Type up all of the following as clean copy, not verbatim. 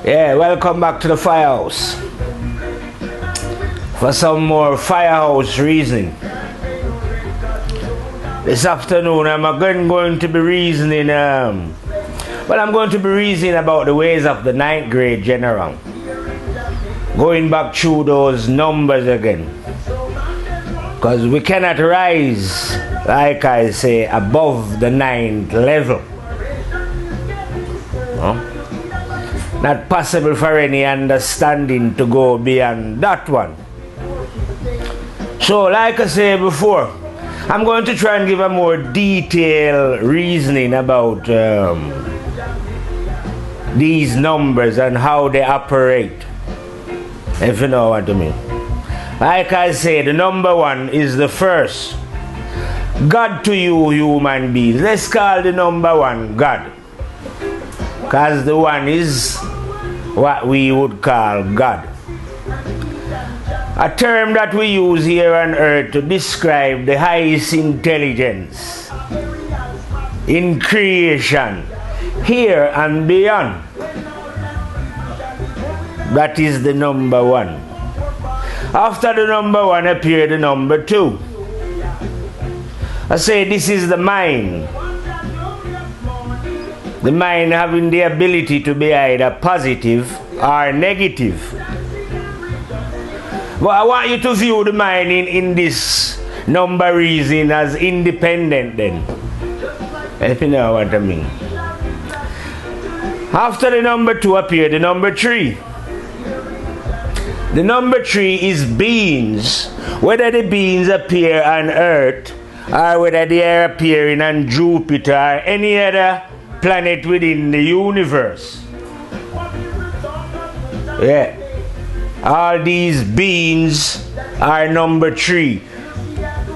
Yeah, welcome back to the firehouse for some more firehouse reasoning. This afternoon I'm again going to be reasoning, I'm going to be reasoning about the ways of the 9th grade general. Going back through those numbers again. Because we cannot rise, like I say, above the 9th level. No? Not possible for any understanding to go beyond that one. So, like I said before, I'm going to try and give a more detailed reasoning about these numbers and how they operate, if you know what I mean. Like I say, the number one is the first. God to you, human beings. Let's call the number one God. Because the one is what we would call God. A term that we use here on earth to describe the highest intelligence in creation, here and beyond. That is the number one. After the number one appeared the number two. I say this is the mind. The mind having the ability to be either positive or negative. But I want you to view the mind in this number reason as independent then. If you know what I mean. After the number two appeared the number three. The number three is beings. Whether the beings appear on Earth or whether they are appearing on Jupiter or any other planet within the universe. Yeah. All these beings are number three.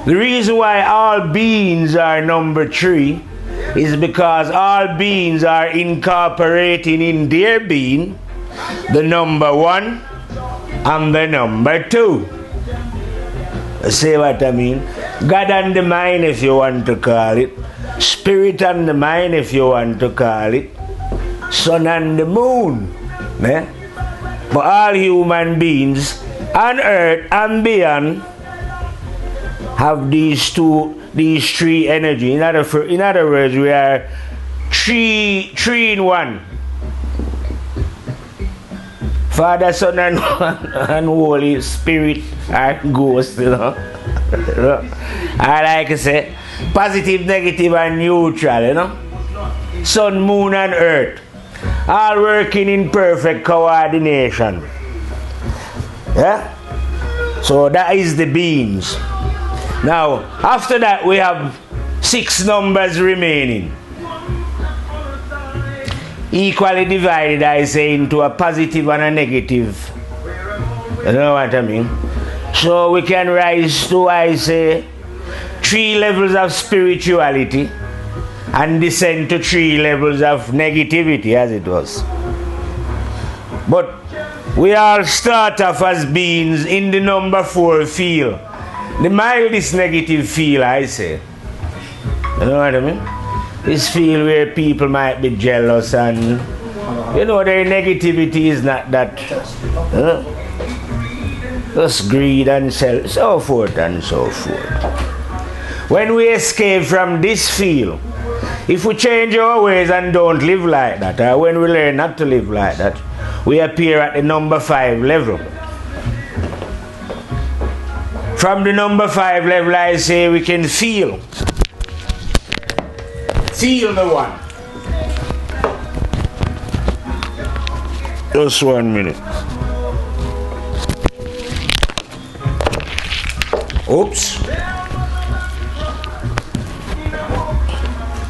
The reason why all beings are number three is because all beings are incorporating in their being the number one and the number two. See what I mean? God and the mind, if you want to call it. Spirit and the mind, if you want to call it. Sun and the moon. Eh? But all human beings on earth and beyond have these three energy. In other words, we are three in one. Father, Son, and Holy Spirit are ghosts, you know. I like to say, positive, negative, and neutral, you know. Sun, moon, and earth, all working in perfect coordination. Yeah? So that is the beings. Now, after that, we have 6 numbers remaining. Equally divided, I say, into a positive and a negative. You know what I mean? So we can rise to, I say, 3 levels of spirituality and descend to 3 levels of negativity, as it was. But we all start off as beings in the number 4 field. The mildest negative field, I say. You know what I mean? This field where people might be jealous and, you know, their negativity is not that. Just greed and so forth and so forth. When we escape from this field, if we change our ways and don't live like that, or when we learn not to live like that, we appear at the number 5 level. From the number 5 level, I say we can feel. Feel the one. Just 1 minute. Oops.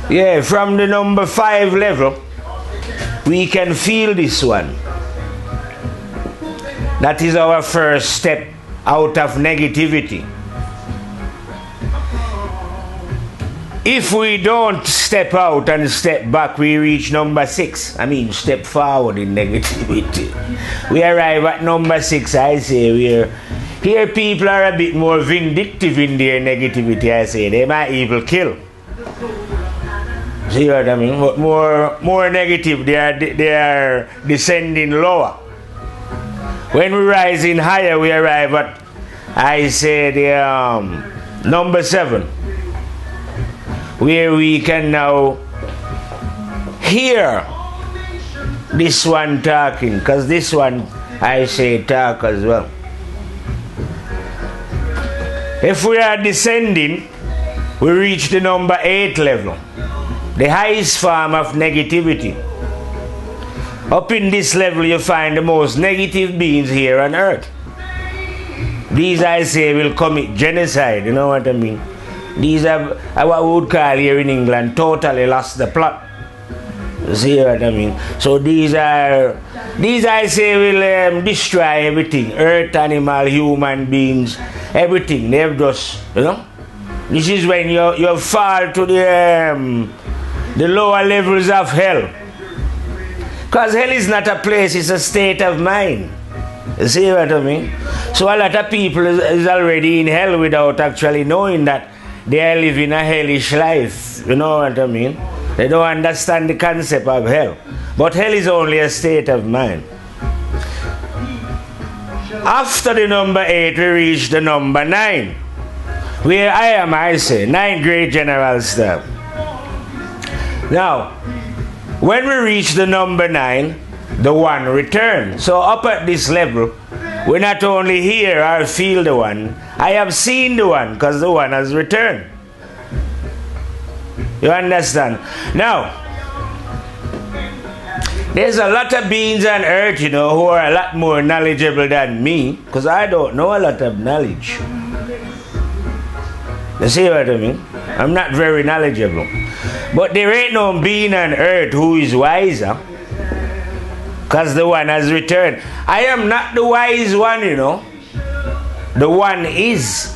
Yeah, from the number 5 level, we can feel this one. That is our first step out of negativity. If we don't step out and step back, we reach number 6. I mean, step forward in negativity. We arrive at number 6, I say, here people are a bit more vindictive in their negativity, I say. They might even kill. See what I mean? But more negative, they are descending lower. When we rise in higher, we arrive at, I say, the number 7, where we can now hear this one talking, because this one, I say, talk as well. If we are descending, we reach the number 8 level, the highest form of negativity. Up in this level, you find the most negative beings here on earth. These, I say, will commit genocide, you know what I mean? These are what we would call here in England totally lost the plot. You see what I mean? So these, I say, will destroy everything. Earth, animal, human beings, everything. They've just, you know? This is when you fall to the lower levels of hell. Because hell is not a place, it's a state of mind. You see what I mean? So a lot of people is already in hell without actually knowing that they are living a hellish life. You know what I mean? They don't understand the concept of hell. But hell is only a state of mind. After the number 8, we reach the number 9. Where I say, 9 great general stuff. Now, when we reach the number 9, the 1 returns. So up at this level, we not only hear or feel the 1, I have seen the 1 because the 1 has returned. You understand? Now, there's a lot of beings on earth, you know, who are a lot more knowledgeable than me, because I don't know a lot of knowledge. You see what I mean? I'm not very knowledgeable. But there ain't no being on earth who is wiser, because the 1 has returned. I am not the wise one, you know. The 1 is.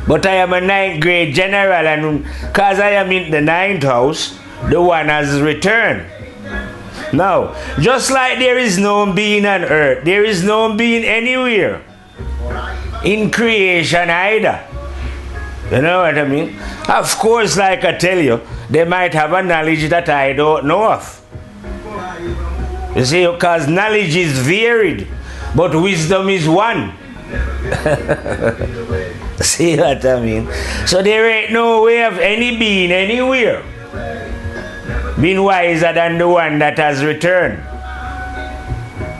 But I am a 9th grade general, and because I am in the 9th house, the 1 has returned. Now, just like there is no being on earth, there is no being anywhere in creation either. You know what I mean? Of course, like I tell you, they might have a knowledge that I don't know of. You see, because knowledge is varied, but wisdom is one. See what I mean? So there ain't no way of any being anywhere being wiser than the 1 that has returned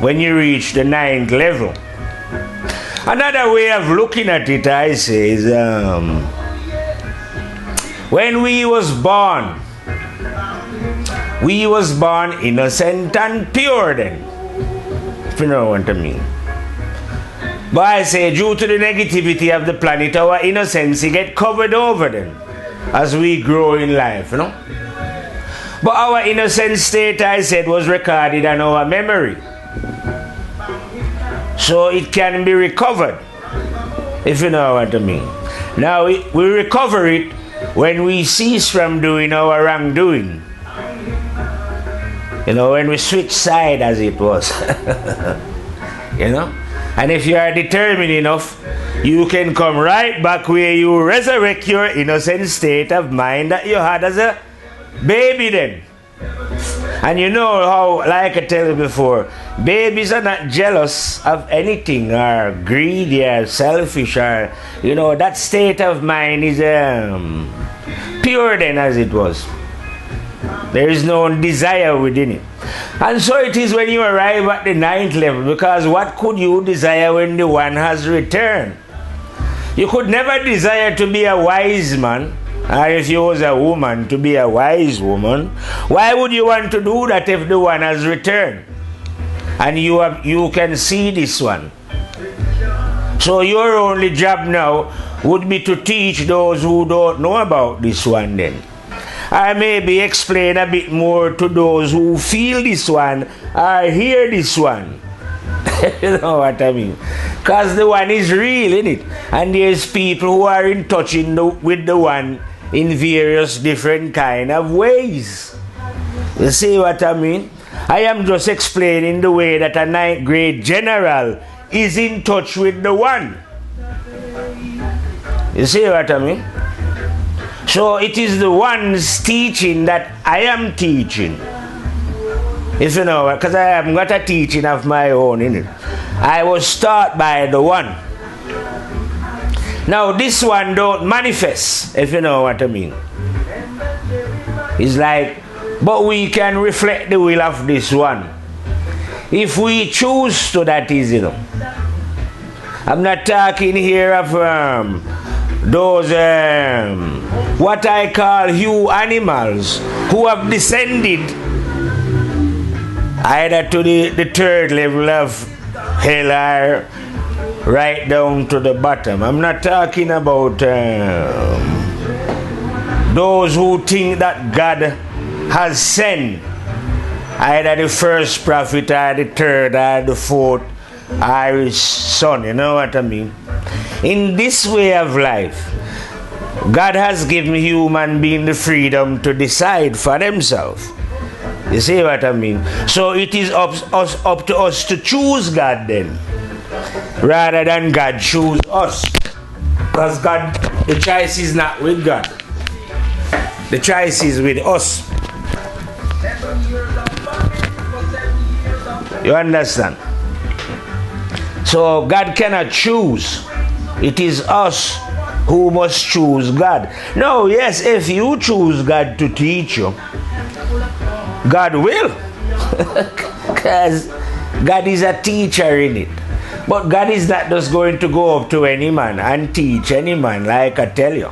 when you reach the 9th level. Another way of looking at it, I say, is when we was born innocent and pure then, if you know what I mean. But I say, due to the negativity of the planet, our innocence get covered over then as we grow in life, you know. But our innocent state, I said, was recorded on our memory. So it can be recovered, if you know what I mean. Now, we recover it when we cease from doing our wrongdoing. You know, when we switch side, as it was. You know? And if you are determined enough, you can come right back where you resurrect your innocent state of mind that you had as a baby then. And you know how, like I tell you before, babies are not jealous of anything or greedy or selfish or, you know, that state of mind is pure then as it was. There is no desire within it. And so it is when you arrive at the 9th level, because what could you desire when the 1 has returned? You could never desire to be a wise man, or if you was a woman, to be a wise woman. Why would you want to do that if the 1 has returned? And you can see this 1. So your only job now would be to teach those who don't know about this 1 then. I maybe explain a bit more to those who feel this 1 or hear this 1. You know what I mean? Because the 1 is real, isn't it? And there's people who are in touch with the 1 in various different kind of ways. You see what I mean? I am just explaining the way that a 9th grade general is in touch with the 1. You see what I mean? So it is the one's teaching that I am teaching. If you know, because I haven't got a teaching of my own in it. I was taught by the one. Now this one don't manifest, if you know what I mean. It's like, but we can reflect the will of this one. If we choose to, that is, you know. I'm not talking here of those what I call human animals who have descended either to the third level of hell or right down to the bottom. I'm not talking about those who think that God has sent either the first prophet or the third or the fourth or his son. You know what I mean? In this way of life, God has given human beings the freedom to decide for themselves. You see what I mean? So it is up to us to choose God then, rather than God choose us. Because God, the choice is not with God. The choice is with us. You understand? So God cannot choose. It is us who must choose God. No, yes, if you choose God to teach you, God will. Because God is a teacher in it. But God is not just going to go up to any man and teach any man, like I tell you.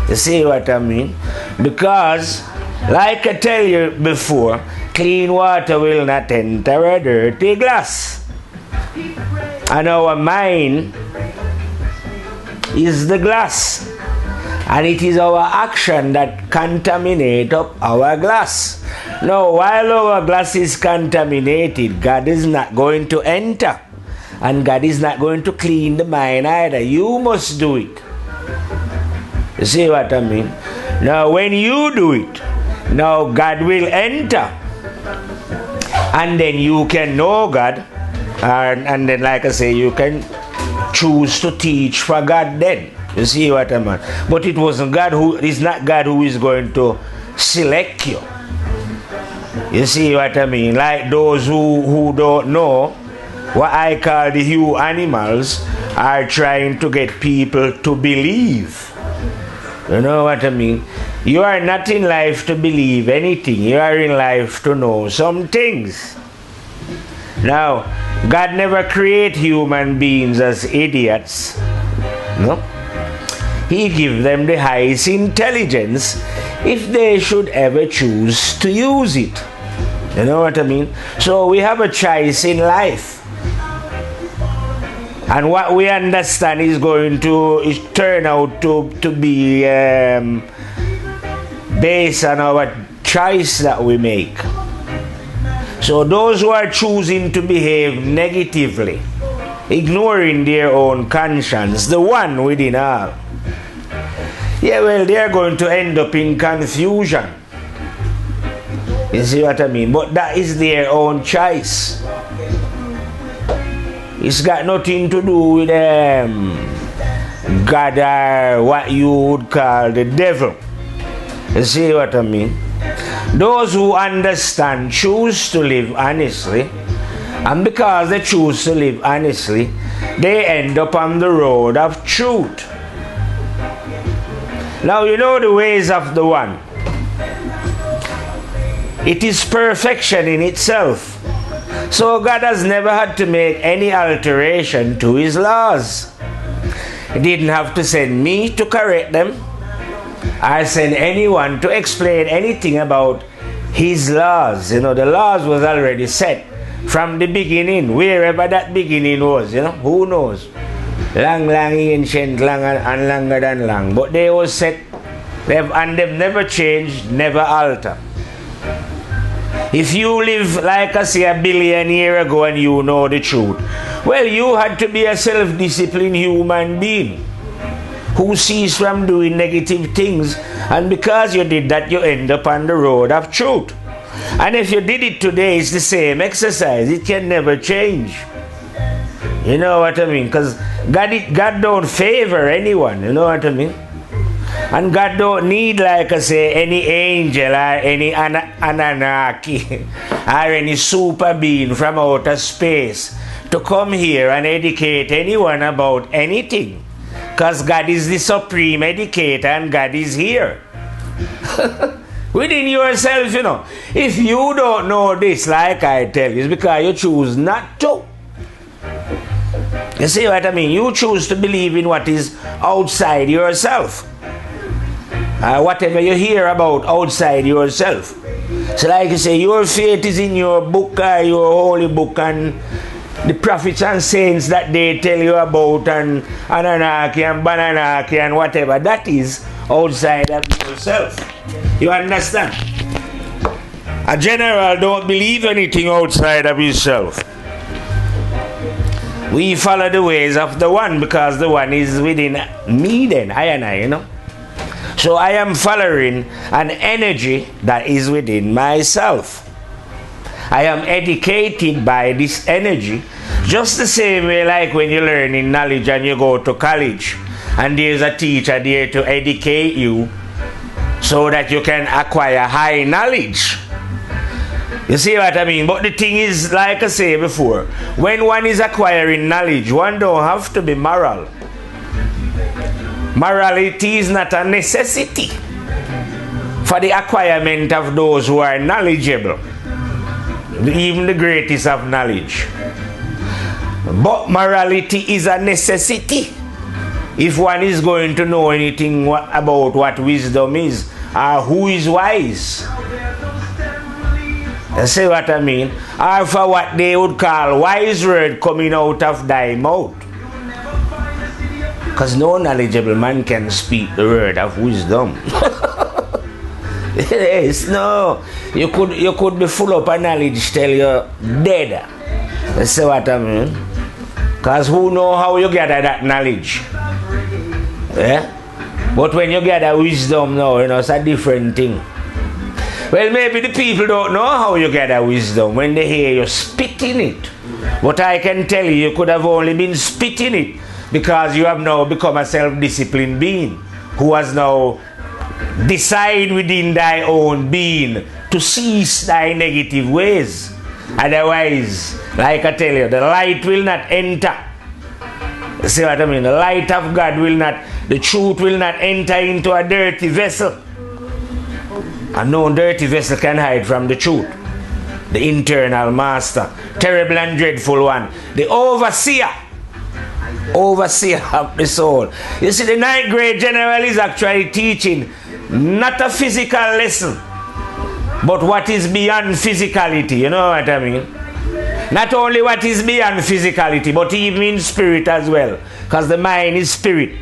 You see what I mean? Because, like I tell you before, clean water will not enter a dirty glass. And our mind is the glass. And it is our action that contaminate up our glass. Now, while our glass is contaminated, God is not going to enter. And God is not going to clean the mind either. You must do it. You see what I mean? Now, when you do it, now God will enter. And then you can know God. And then, like I say, you can choose to teach for God then. You see what I mean? But it wasn't God who, it's not God who is going to select you. You see what I mean? Like those who don't know, what I call the human animals are trying to get people to believe. You know what I mean? You are not in life to believe anything. You are in life to know some things. Now, God never created human beings as idiots. No? He gives them the highest intelligence if they should ever choose to use it. You know what I mean? So we have a choice in life. And what we understand is going to turn out to be based on our choice that we make. So those who are choosing to behave negatively, ignoring their own conscience, the one within all, yeah, well, they're going to end up in confusion. You see what I mean? But that is their own choice. It's got nothing to do with God or what you would call the devil. You see what I mean? Those who understand choose to live honestly, and because they choose to live honestly, they end up on the road of truth. Now you know the ways of the one. It is perfection in itself. So God has never had to make any alteration to his laws. He didn't have to send me to correct them, or send anyone to explain anything about his laws. You know, the laws was already set from the beginning, wherever that beginning was, you know, who knows? Long, ancient, long and longer than long. But they were set, and they've never changed, never altered. If you live, like I say, 1 billion years ago and you know the truth, well, you had to be a self-disciplined human being who ceased from doing negative things, and because you did that, you end up on the road of truth. And if you did it today, it's the same exercise. It can never change. You know what I mean? Because God don't favor anyone. You know what I mean? And God don't need, like I say, any angel or any Anunnaki or any super being from outer space to come here and educate anyone about anything. Because God is the supreme educator and God is here. Within yourself, you know. If you don't know this, like I tell you, it's because you choose not to. You see what I mean? You choose to believe in what is outside yourself. Whatever you hear about outside yourself. So like you say, your faith is in your book or your holy book and the prophets and saints that they tell you about and Anunnaki and Bananaki and whatever. That is outside of yourself. You understand? A general don't believe anything outside of himself. We follow the ways of the one because the one is within me then, I and I, you know. So I am following an energy that is within myself. I am educated by this energy, just the same way like when you learn in knowledge and you go to college and there's a teacher there to educate you so that you can acquire high knowledge. You see what I mean? But the thing is, like I say before, when one is acquiring knowledge, one don't have to be moral. Morality is not a necessity for the acquirement of those who are knowledgeable, even the greatest of knowledge. But morality is a necessity if one is going to know anything about what wisdom is or who is wise. You see what I mean? Or for what they would call wise word coming out of thy mouth. Because no knowledgeable man can speak the word of wisdom. Yes, no. You could be full of knowledge till you're dead. You see what I mean? Because who know how you gather that knowledge? Yeah? But when you gather wisdom now, you know, it's a different thing. Well, maybe the people don't know how you gather wisdom when they hear you spitting it. But I can tell you, you could have only been spitting it because you have now become a self-disciplined being who has now decided within thy own being to cease thy negative ways. Otherwise, like I tell you, the light will not enter. You see what I mean? The light of God will not, the truth will not enter into a dirty vessel. And no dirty vessel can hide from the truth. The internal master, terrible and dreadful one, the overseer of the soul. You see, the 9th grade general is actually teaching not a physical lesson, but what is beyond physicality. You know what I mean? Not only what is beyond physicality, but even in spirit as well. Because the mind is spirit.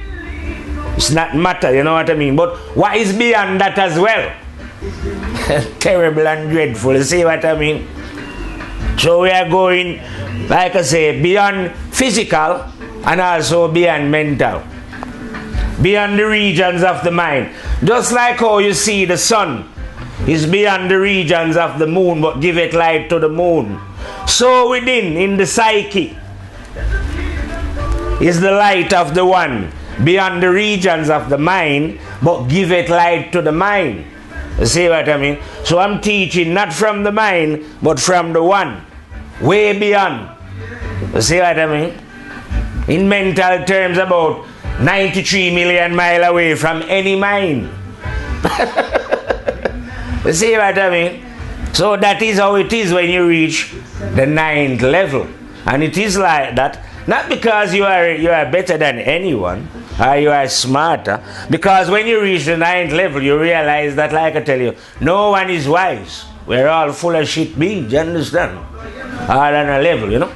It's not matter, you know what I mean? But what is beyond that as well? Terrible and dreadful, you see what I mean? So we are going, like I say, beyond physical and also beyond mental. Beyond the regions of the mind. Just like how you see the sun is beyond the regions of the moon, but give it light to the moon. So within, in the psyche, is the light of the one beyond the regions of the mind, but give it light to the mind. You see what I mean? So I'm teaching not from the mind, but from the one, way beyond. You see what I mean? In mental terms, about 93 million miles away from any mind. You see what I mean? So that is how it is when you reach the 9th level. And it is like that, not because you are better than anyone, or you are smarter, because when you reach the 9th level, you realize that, like I tell you, no one is wise. We're all full of shit beans, you understand? All on a level, you know?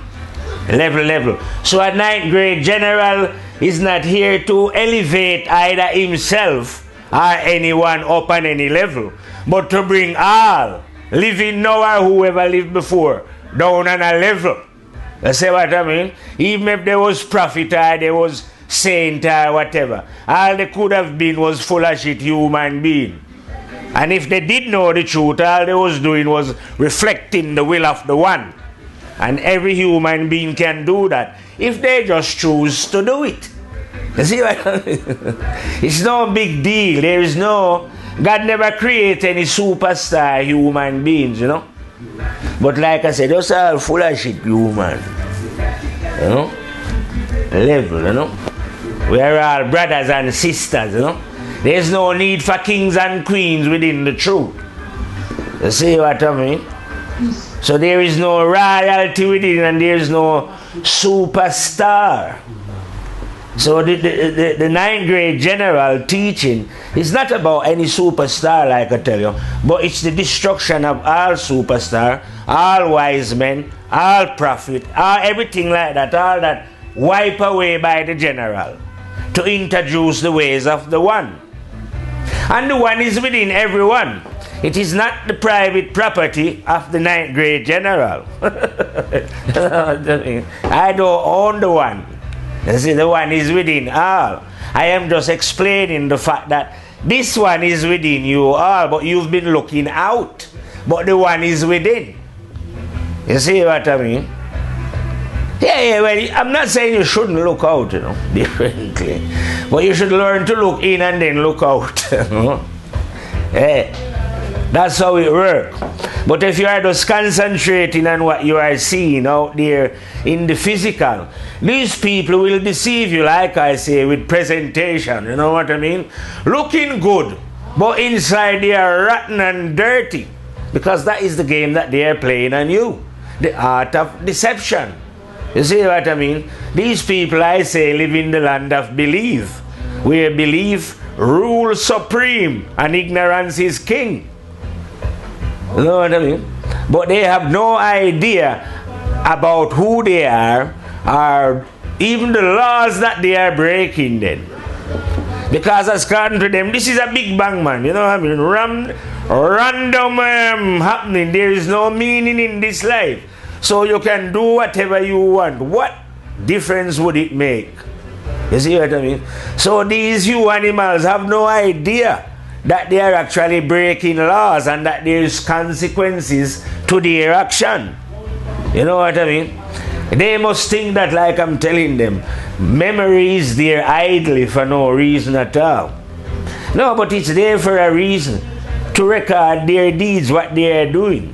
Level. So a 9th grade general is not here to elevate either himself or anyone up on any level, but to bring all, living now or whoever lived before, down on a level. You see what I mean? Even if there was prophet or there was saint or whatever, all they could have been was full of shit human being. And if they did know the truth, all they was doing was reflecting the will of the one. And every human being can do that if they just choose to do it. You see what I mean? It's no big deal. There is no... God never created any superstar human beings, you know. But like I said, those are full of shit human. You know? Level, you know. We are all brothers and sisters, you know. There's no need for kings and queens within the truth. You see what I mean? So there is no royalty within and there is no superstar. So the ninth grade general teaching is not about any superstar, like I tell you, but it's the destruction of all superstar, all wise men, all prophet, all everything like that, all that wipe away by the general to introduce the ways of the one. And the one is within everyone. It is not the private property of the ninth grade general. I don't own the one. You see, the one is within all. I am just explaining the fact that this one is within you all, but you've been looking out. But the one is within. You see what I mean? Yeah, well, I'm not saying you shouldn't look out, you know, differently. But you should learn to look in and then look out. You know? Yeah. That's how it works. But if you are just concentrating on what you are seeing out there in the physical, these people will deceive you, like I say, with presentation. You know what I mean? Looking good, but inside they are rotten and dirty. Because that is the game that they are playing on you. The art of deception. You see what I mean? These people, I say, live in the land of belief, where belief rules supreme and ignorance is king. You know what I mean? But they have no idea about who they are or even the laws that they are breaking then. Because according to them, this is a big bang, man. You know what I mean? Random happening. There is no meaning in this life. So you can do whatever you want. What difference would it make? You see what I mean? So these you animals have no idea that they are actually breaking laws and that there is consequences to their action. You know what I mean? They must think that, like I'm telling them, memory is there idly for no reason at all. No, but it's there for a reason, to record their deeds, what they are doing.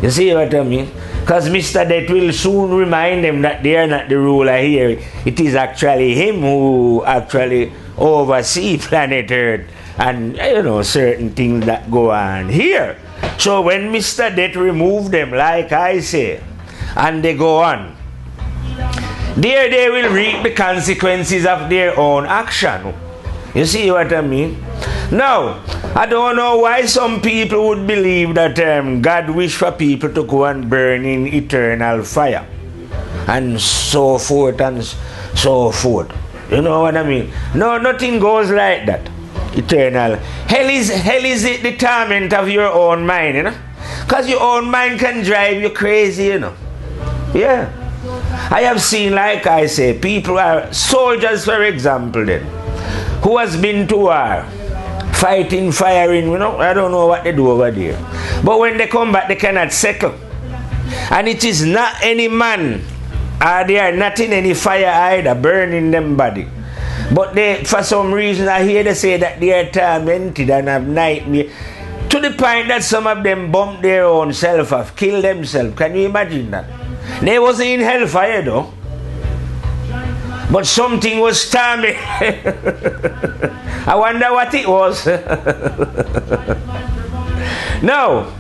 You see what I mean? Because Mr. Death will soon remind them that they are not the ruler here. It is actually him who actually oversees planet Earth and, you know, certain things that go on here. So when Mr. Death remove them, like I say, and they go on, there they will reap the consequences of their own action. You see what I mean? Now, I don't know why some people would believe that God wished for people to go and burn in eternal fire and so forth and so forth. You know what I mean? No, nothing goes like that. Eternal. Hell is the torment of your own mind, you know? Because your own mind can drive you crazy, you know? Yeah. I have seen, like I say, people are soldiers, for example, then, who has been to war, fighting, firing, you know, I don't know what they do over there. But when they come back, they cannot settle. And it is not any man, or they are not in any fire either, burning them body. But they, for some reason, I hear they say that they are tormented and have nightmare. To the point that some of them bump their own self off, kill themselves. Can you imagine that? They wasn't in hellfire though. But something was tormenting. I wonder what it was. Now,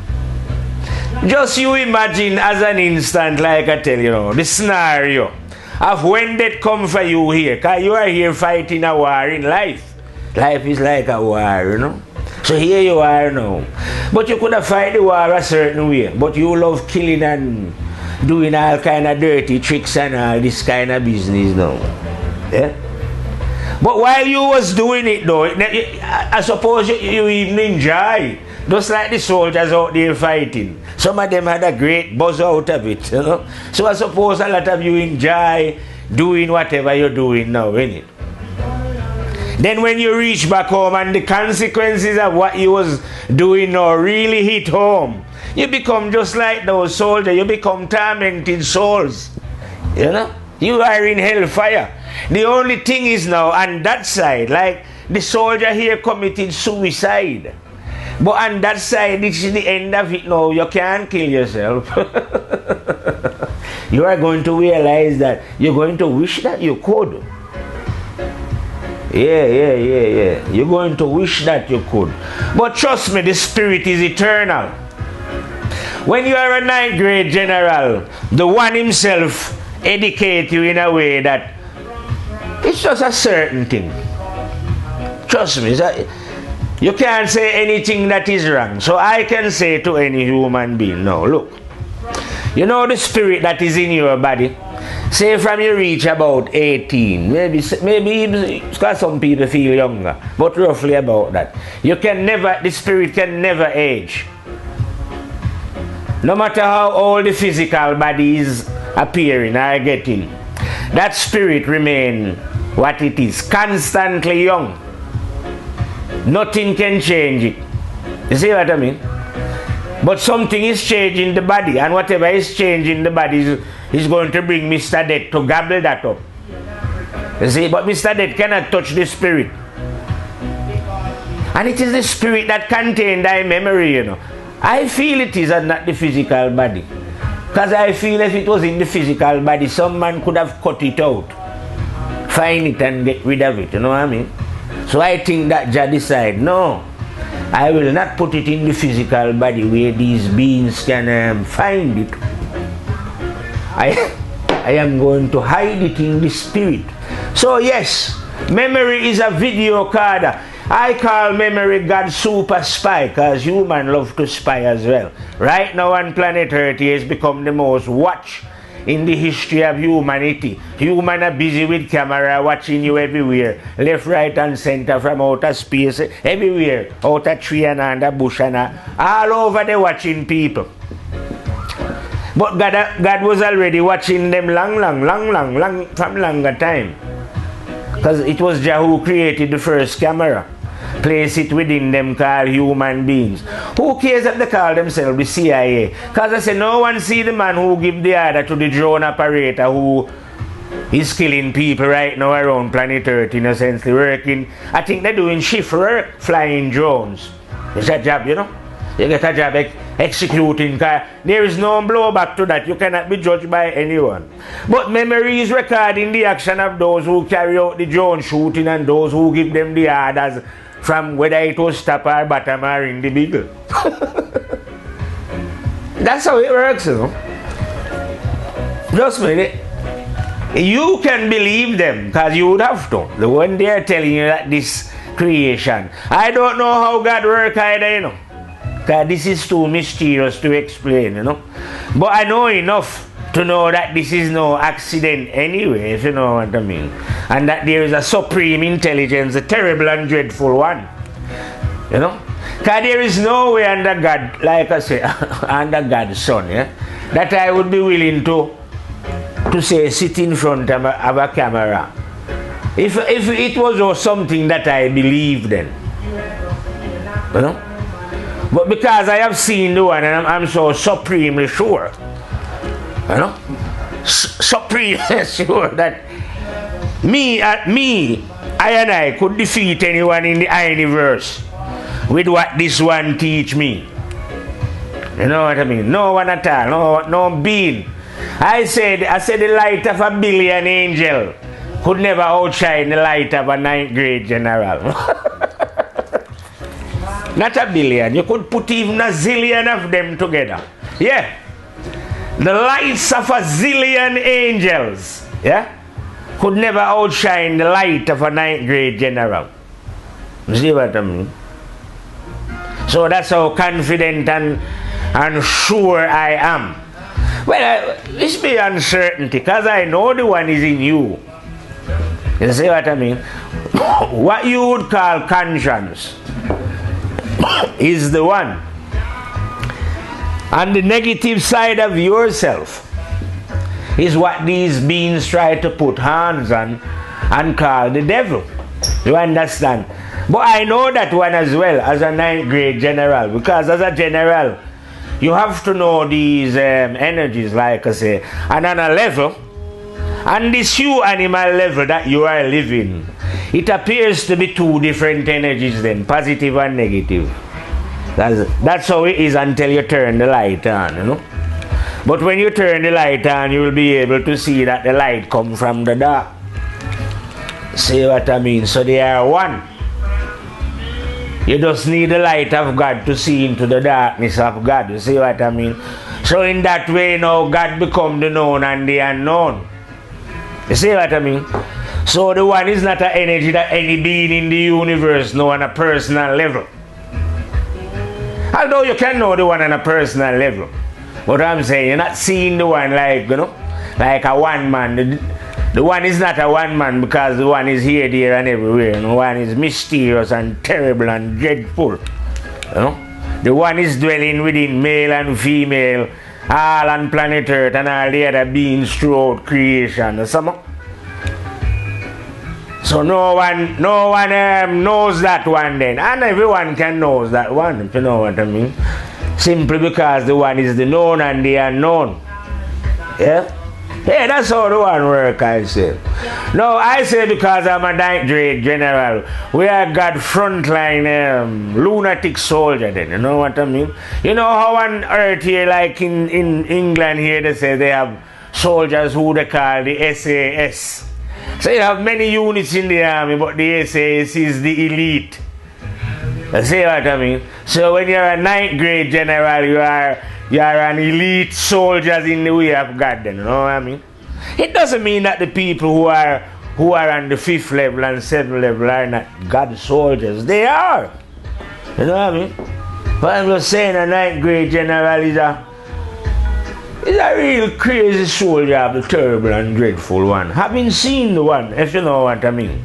just you imagine as an instant, like I tell you, the scenario of when death come for you here. Because you are here fighting a war in life. Life is like a war, you know. So here you are now. But you could have fight the war a certain way. But you love killing and doing all kind of dirty tricks and all this kind of business now. Yeah? But while you was doing it though, I suppose you even enjoy. Just like the soldiers out there fighting. Some of them had a great buzz out of it, you know. So I suppose a lot of you enjoy doing whatever you're doing now, innit? Then when you reach back home and the consequences of what you was doing now really hit home, you become just like those soldiers. You become tormented souls. You know? You are in hellfire. The only thing is now on that side, like the soldier here committed suicide. But on that side, this is the end of it now. You can't kill yourself. You are going to realize that you're going to wish that you could. Yeah. You're going to wish that you could. But trust me, the spirit is eternal. When you are a 9th grade general, the one himself educates you in a way that it's just a certain thing. Trust me, you can't say anything that is wrong. So I can say to any human being, no, look, you know the spirit that is in your body? Say from you reach about 18, maybe because some people feel younger, but roughly about that. The spirit can never age. No matter how old the physical body is appearing or getting, that spirit remains what it is, constantly young. Nothing can change it. You see what I mean? But something is changing the body, and whatever is changing the body is going to bring Mr. Death to gobble that up. You see, but Mr. Death cannot touch the spirit. And it is the spirit that contains thy memory, you know. I feel it is and not the physical body. Because I feel if it was in the physical body, some man could have cut it out, find it and get rid of it, you know what I mean? So I think that Jah decide, no, I will not put it in the physical body where these beings can find it. I am going to hide it in the spirit. So yes, memory is a video card. I call memory God's super spy, because humans love to spy as well. Right now on planet Earth, he has become the most watched in the history of humanity. Humans are busy with camera watching you everywhere, left, right and center, from outer space, everywhere, outer tree and under bush and all over they watching people. But God was already watching them long from longer time. Because it was Jah who created the first camera. Place it within them called human beings. Who cares that they call themselves the CIA? Because I say no one see the man who give the order to the drone operator who is killing people right now around planet Earth, in a sense, working. I think they're doing shift work, flying drones. It's a job, you know. You get a job executing, because there is no blowback to that. You cannot be judged by anyone. But memory is recording the action of those who carry out the drone shooting and those who give them the orders, from whether it was top or bottom or in the middle. That's how it works, you know. Just a minute. You can believe them, because you would have to. The one they are telling you that this creation. I don't know how God works either, you know. Because this is too mysterious to explain, you know. But I know enough to know that this is no accident anyway, if you know what I mean. And that there is a supreme intelligence, a terrible and dreadful one. You know? Because there is no way under God, like I say, under God's Son, yeah, that I would be willing to say sit in front of a camera. If it was something that I believed in. You know? But because I have seen the one and I'm so supremely sure, you know, supremely sure that I and I could defeat anyone in the universe with what this one teach me. You know what I mean? No one at all, no being. I said the light of 1 billion angels could never outshine the light of a 9th grade general. Not 1 billion. You could put even a zillion of them together. Yeah. The lights of 1 zillion angels, yeah, could never outshine the light of a 9th grade general. You see what I mean? So that's how confident and sure I am. Well, it's be uncertainty, because I know the one is in you. You see what I mean? What you would call conscience is the one. And the negative side of yourself is what these beings try to put hands on and call the devil. You understand? But I know that one as well, as a 9th grade general, because as a general, you have to know these energies, like I say. And on a level, And this you animal level that you are living, it appears to be two different energies then, positive and negative. That's how it is until you turn the light on, you know. But when you turn the light on, you will be able to see that the light comes from the dark. See what I mean? So they are one. You just need the light of God to see into the darkness of God. You see what I mean? So in that way now, God become the known and the unknown. You see what I mean? So the one is not an energy that any being in the universe know on a personal level. Although you can know the one on a personal level. But I'm saying, you're not seeing the one like, you know, like a one man. The one is not a one man because the one is here, there and everywhere. The one is mysterious and terrible and dreadful. You know? The one is dwelling within male and female, all on planet Earth and all the other beings throughout creation. So no one knows that one then. And everyone can know that one, if you know what I mean. Simply because the one is the known and the unknown. Yeah? Yeah, that's how the one work, I say. No, I say because I'm a ninth grade general. We are God frontline lunatic soldier then, you know what I mean? You know how on earth here, like in England here, they say they have soldiers who they call the SAS. So you have many units in the army, but the SAS is the elite. You see what I mean? So when you're a ninth grade general, you are an elite soldier in the way of God, then, you know what I mean? It doesn't mean that the people who are on the 5th level and 7th level are not God soldiers. They are. You know what I mean? But I'm just saying a ninth grade general is a real crazy soldier of the terrible and dreadful one. Having seen the one, if you know what I mean.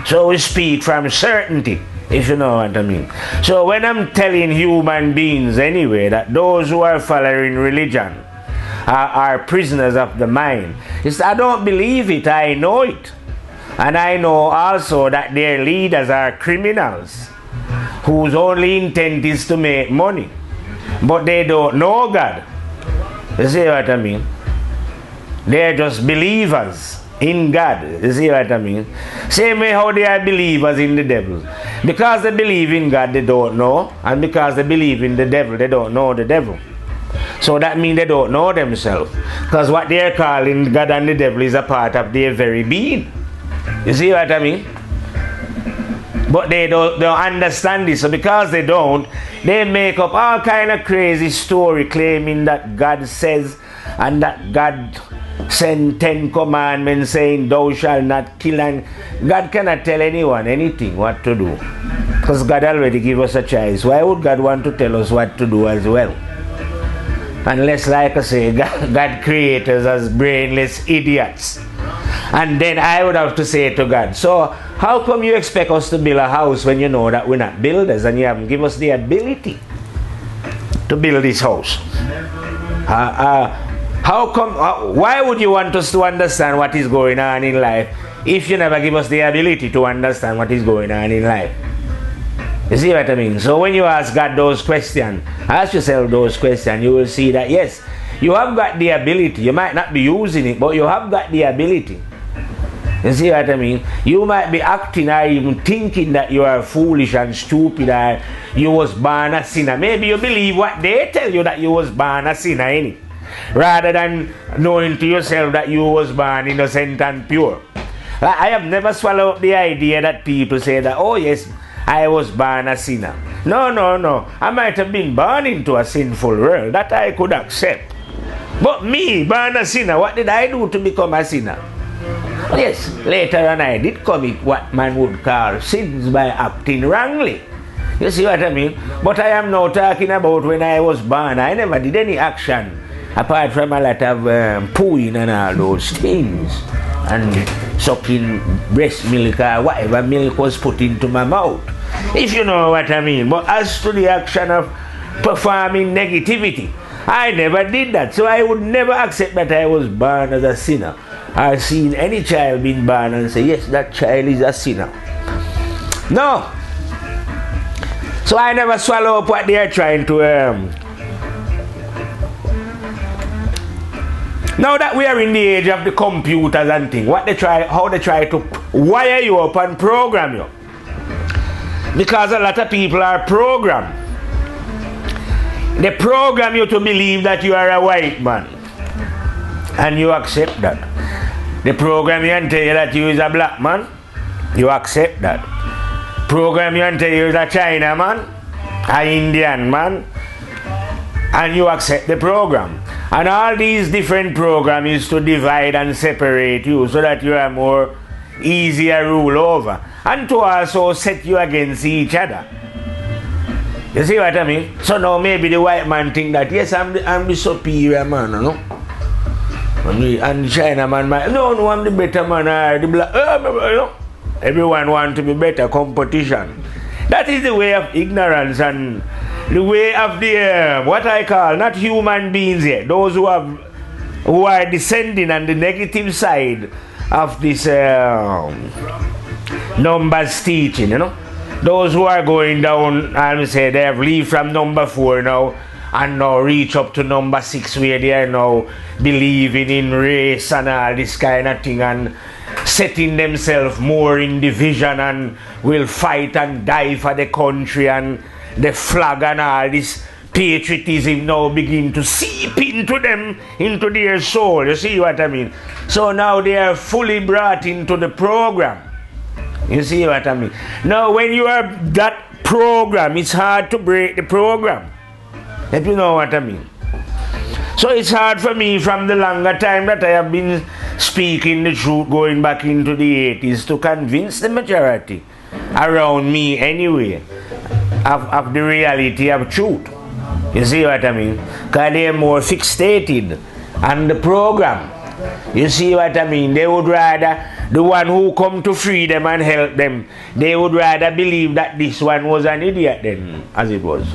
So we speak from certainty, if you know what I mean. So when I'm telling human beings anyway that those who are following religion are prisoners of the mind, it's, I don't believe it, I know it. And I know also that their leaders are criminals whose only intent is to make money. But they don't know God. You see what I mean? They're just believers in God. You see what I mean? Same way how they are believers in the devil. Because they believe in God, they don't know. And because they believe in the devil, they don't know the devil. So that means they don't know themselves. Because what they're calling God and the devil is a part of their very being. You see what I mean? But they don't understand this. So because they don't, they make up all kind of crazy story claiming that God says and that God sent 10 commandments saying thou shalt not kill, and God cannot tell anyone anything what to do. Because God already gave us a choice. Why would God want to tell us what to do as well? Unless, like I say, God created us as brainless idiots. And then I would have to say to God, so how come you expect us to build a house when you know that we're not builders and you haven't given us the ability to build this house? How come? Why would you want us to understand what is going on in life if you never give us the ability to understand what is going on in life? You see what I mean? So when you ask God those questions, ask yourself those questions, you will see that yes, you have got the ability. You might not be using it, but you have got the ability. You see what I mean? You might be acting or even thinking that you are foolish and stupid or you was born a sinner. Maybe you believe what they tell you that you was born a sinner, innit? Rather than knowing to yourself that you was born innocent and pure. I have never swallowed up the idea that people say that, oh yes, I was born a sinner. No. I might have been born into a sinful world. That I could accept. But me, born a sinner, what did I do to become a sinner? Yes, later on I did commit what man would call sins by acting wrongly. You see what I mean? But I am now talking about when I was born. I never did any action apart from a lot of pooing and all those things. And sucking breast milk or whatever milk was put into my mouth. If you know what I mean. But as to the action of performing negativity, I never did that. So I would never accept that I was born as a sinner. I've seen any child being born and say, yes, that child is a sinner. No. So I never swallow up what they are trying to Now that we are in the age of the computers and things, how they try to wire you up and program you. Because a lot of people are programmed. They program you to believe that you are a white man. And you accept that. They program you and tell you that you is a black man. You accept that. Program you and tell you is a China man, an Indian man, and you accept the program. And all these different programs is to divide and separate you so that you are more easier rule over. And to also set you against each other. You see what I mean? So now maybe the white man think that, yes, I'm the superior man, you know? And the China man might, no, I'm the better man, the black, you know? Everyone wants to be better, competition. That is the way of ignorance and the way of the, what I call, not human beings yet, those who are descending on the negative side of this numbers teaching, you know. Those who are going down, I'll say they have leave from number 4 now and now reach up to number 6 where they are now believing in race and all this kind of thing and setting themselves more in division and will fight and die for the country and the flag and all this patriotism now begin to seep into them, into their soul. You see what I mean? So now they are fully brought into the program. You see what I mean? Now when you are that program, it's hard to break the program. If you know what I mean. So it's hard for me from the longer time that I have been speaking the truth going back into the 80s to convince the majority around me anyway of the reality of truth. You see what I mean? Because they are more fixated on the program. You see what I mean? They would rather, the one who come to free them and help them, they would rather believe that this one was an idiot then, as it was.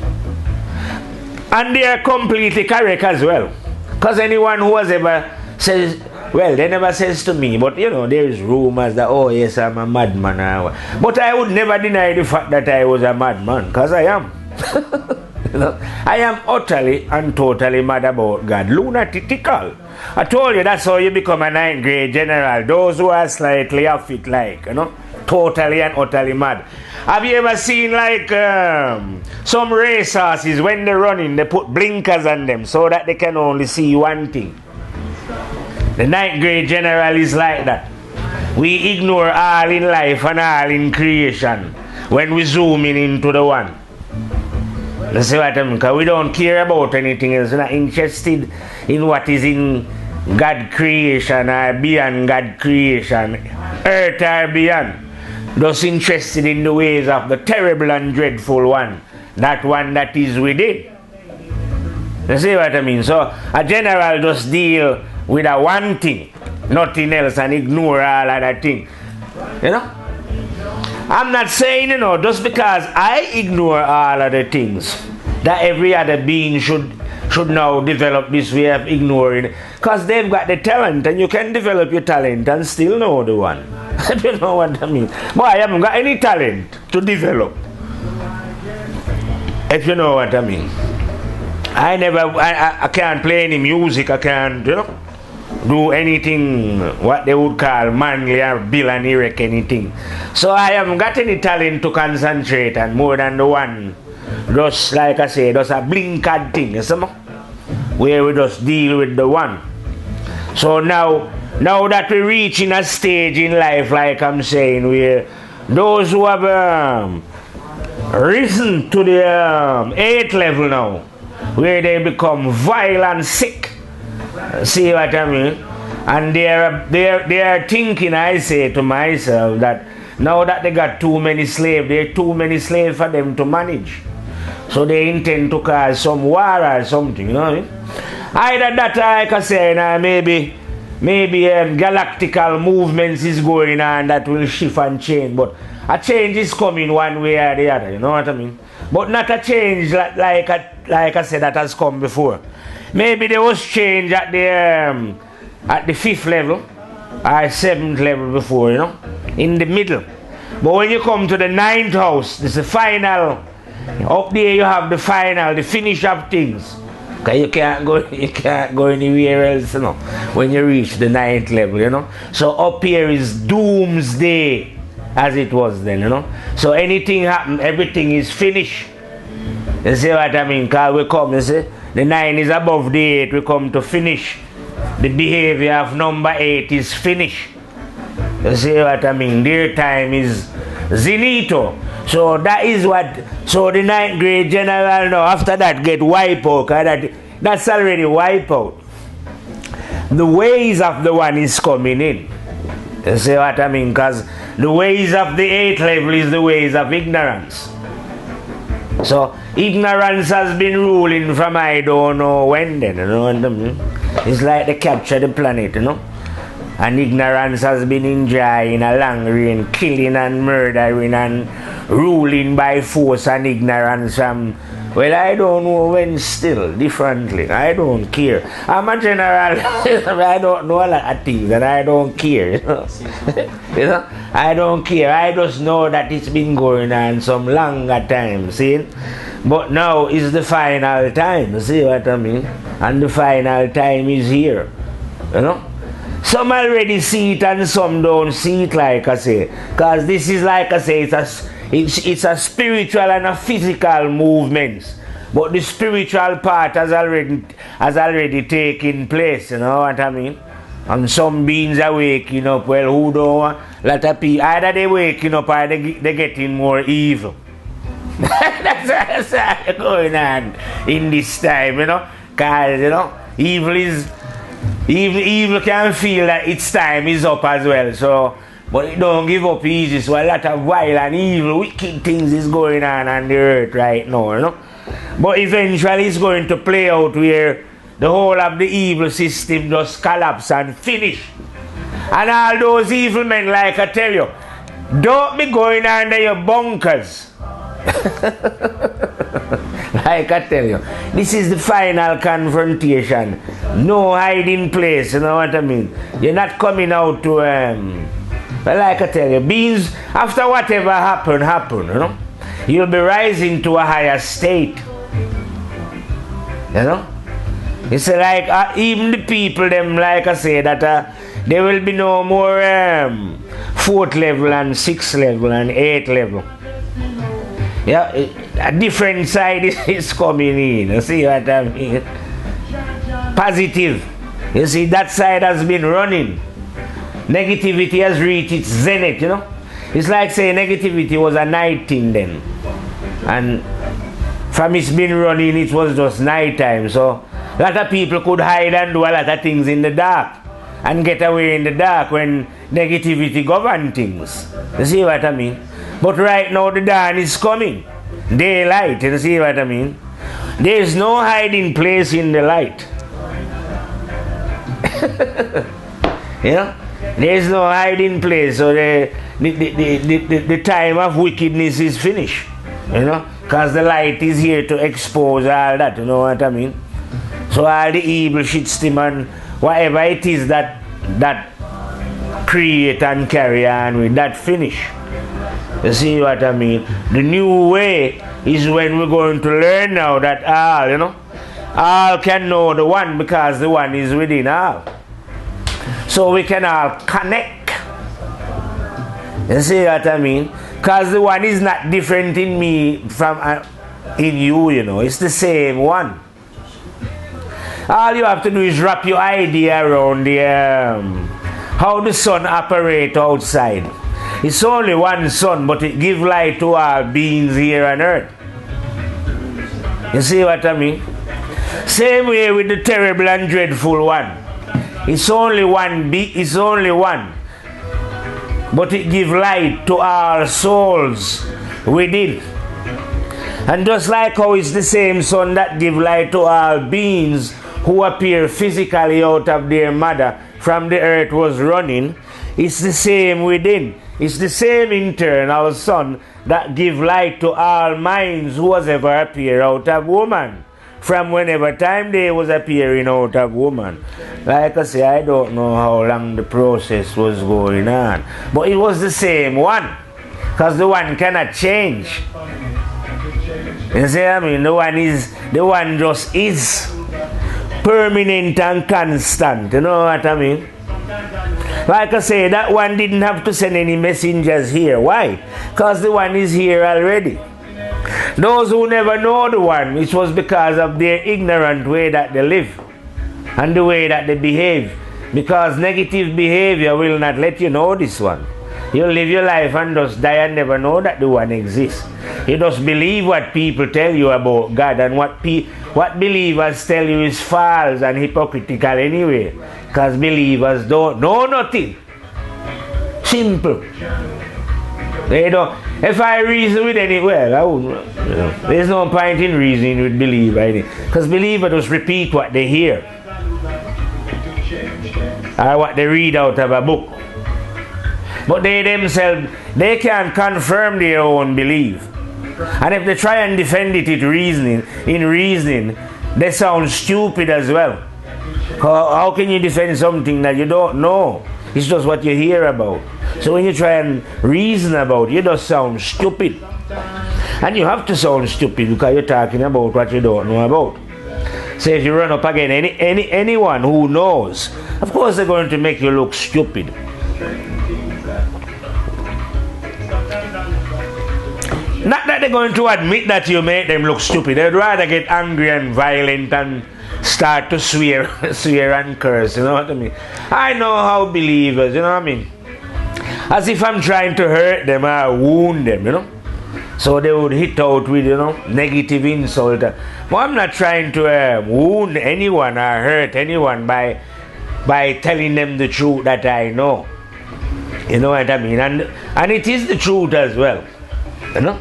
And they are completely correct as well. Because anyone who has ever says, well, they never says to me, but you know, there is rumors that, oh yes, I'm a madman. But I would never deny the fact that I was a madman, because I am. You know, I am utterly and totally mad about God. Lunatical. I told you that's how you become a 9th grade general. Those who are slightly off it, like, you know, totally and utterly mad. Have you ever seen like some race horses when they're running, they put blinkers on them so that they can only see one thing? The 9th grade general is like that. We ignore all in life and all in creation when we zoom in into the one. You see what I mean? Because we don't care about anything else. We're not interested in what is in God creation or beyond God creation, earth or beyond. Just interested in the ways of the terrible and dreadful one. That one that is within. You see what I mean? So a general just deal with a one thing, nothing else, and ignore all other things. You know? I'm not saying, you know, just because I ignore all other things, that every other being should now develop this way of ignoring. Because they've got the talent, and you can develop your talent and still know the one. If you know what I mean. But I haven't got any talent to develop. If you know what I mean. I can't play any music, I can't, you know, do anything what they would call manly or billionaire anything. So I haven't got any talent to concentrate on more than the one. Just like I say, just a blinkered thing, you see, where we just deal with the one. So now that we're reaching a stage in life, like I'm saying, where those who have risen to the 8th level now, where they become vile and sick. See what I mean? And they are thinking, I say to myself, that now that they got too many slaves, there are too many slaves for them to manage. So they intend to cause some war or something, you know what I mean? Either that, like I say, maybe galactical movements is going on that will shift and change, but a change is coming one way or the other, you know what I mean? But not a change like I said that has come before. Maybe there was change at the 5th level or 7th level before, you know, in the middle. But when you come to the 9th house, this is the final. Up there you have the final, the finish of things. Because you can't go anywhere else, you know, when you reach the 9th level, you know. So up here is doomsday, as it was then, you know. So anything happen, everything is finished. You see what I mean? Because we come, you see, the 9 is above the 8, we come to finish. The behavior of number 8 is finished. You see what I mean? Their time is zenito. So that is what, so the 9th grade general now, after that get wiped out, that's already wiped out. The ways of the one is coming in. You see what I mean? Because the ways of the 8th level is the ways of ignorance. So ignorance has been ruling from I don't know when then, you know. It's like they capture the planet, you know. And ignorance has been enjoying a long reign, killing and murdering and ruling by force and ignorance. Well, I don't know when still, differently. I don't care. I'm a general, I don't know a lot of things and I don't care. You know? You know? I don't care. I just know that it's been going on some longer time, see? But now is the final time, see what I mean? And the final time is here, you know? Some already see it and some don't see it, like I say. Because this is, like I say, it's a spiritual and a physical movement. But the spiritual part has already taken place, you know what I mean? And some beings are waking up, well, who don't want? A lot of people, either they waking up or they're getting more evil. That's what's going on in this time, you know? Because, you know, evil can feel that its time is up as well, so, but it don't give up easy, so a lot of wild and evil, wicked things is going on the earth right now, you know. But eventually it's going to play out where the whole of the evil system just collapse and finish. And all those evil men, like I tell you, don't be going under your bunkers. Like I tell you, this is the final confrontation. No hiding place, you know what I mean? You're not coming out to, but like I tell you, beings, after whatever happen, you know? You'll be rising to a higher state. You know? It's like, even the people, them, like I say, that there will be no more 4th level and 6th level and 8th level. Yeah, a different side is coming in. You see what I mean? Positive. You see, that side has been running. Negativity has reached its zenith, you know. It's like saying negativity was a night thing then. And from it's been running, it was just night time. So a lot of people could hide and do a lot of things in the dark and get away in the dark when negativity govern things. You see what I mean? But right now the dawn is coming. Daylight, you see what I mean? There is no hiding place in the light. You know? There is no hiding place. So the time of wickedness is finished. You know? Because the light is here to expose all that. You know what I mean? So all the evil shitstem and whatever it is that create and carry on with, that finish. You see what I mean? The new way is when we're going to learn now that all, you know, all can know the one because the one is within all. So we can all connect. You see what I mean? Because the one is not different in me from in you, you know. It's the same one. All you have to do is wrap your idea around the how the sun operates outside. It's only one sun, but it gives light to all beings here on earth. You see what I mean? Same way with the terrible and dreadful one. It's only one, it's only one. But it gives light to all souls within. And just like how it's the same sun that gives light to all beings who appear physically out of their mother from the earth was running, it's the same within. It's the same internal sun that gives light to all minds who has ever appeared out of woman, from whenever time they was appearing out of woman. Like I say, I don't know how long the process was going on, but it was the same one, because the one cannot change. You see what I mean? The one just is. permanent and constant. You know what I mean? Like I say, that one didn't have to send any messengers here. Why? Because the one is here already. Those who never know the one, it was because of their ignorant way that they live and the way that they behave. Because negative behavior will not let you know this one. You'll live your life and just die and never know that the one exists. You just believe what people tell you about God, and what believers tell you is false and hypocritical anyway. Because believers don't know nothing. Simple. They don't. If I reason with any, well, I wouldn't. You know, there's no point in reasoning with believer, because believers just repeat what they hear or what they read out of a book. But they themselves, they can't confirm their own belief. And if they try and defend it in reasoning, they sound stupid as well. How can you defend something that you don't know? It's just what you hear about. So when you try and reason about it, you just sound stupid. And you have to sound stupid because you're talking about what you don't know about. So if you run up again anyone who knows, of course they're going to make you look stupid. Not that they're going to admit that you make them look stupid. They'd rather get angry and violent and start to swear and curse, you know what I mean? I know how believers, you know what I mean? As if I'm trying to hurt them or wound them, you know? So they would hit out with, you know, negative insult. But I'm not trying to wound anyone or hurt anyone by telling them the truth that I know. You know what I mean? And it is the truth as well, you know?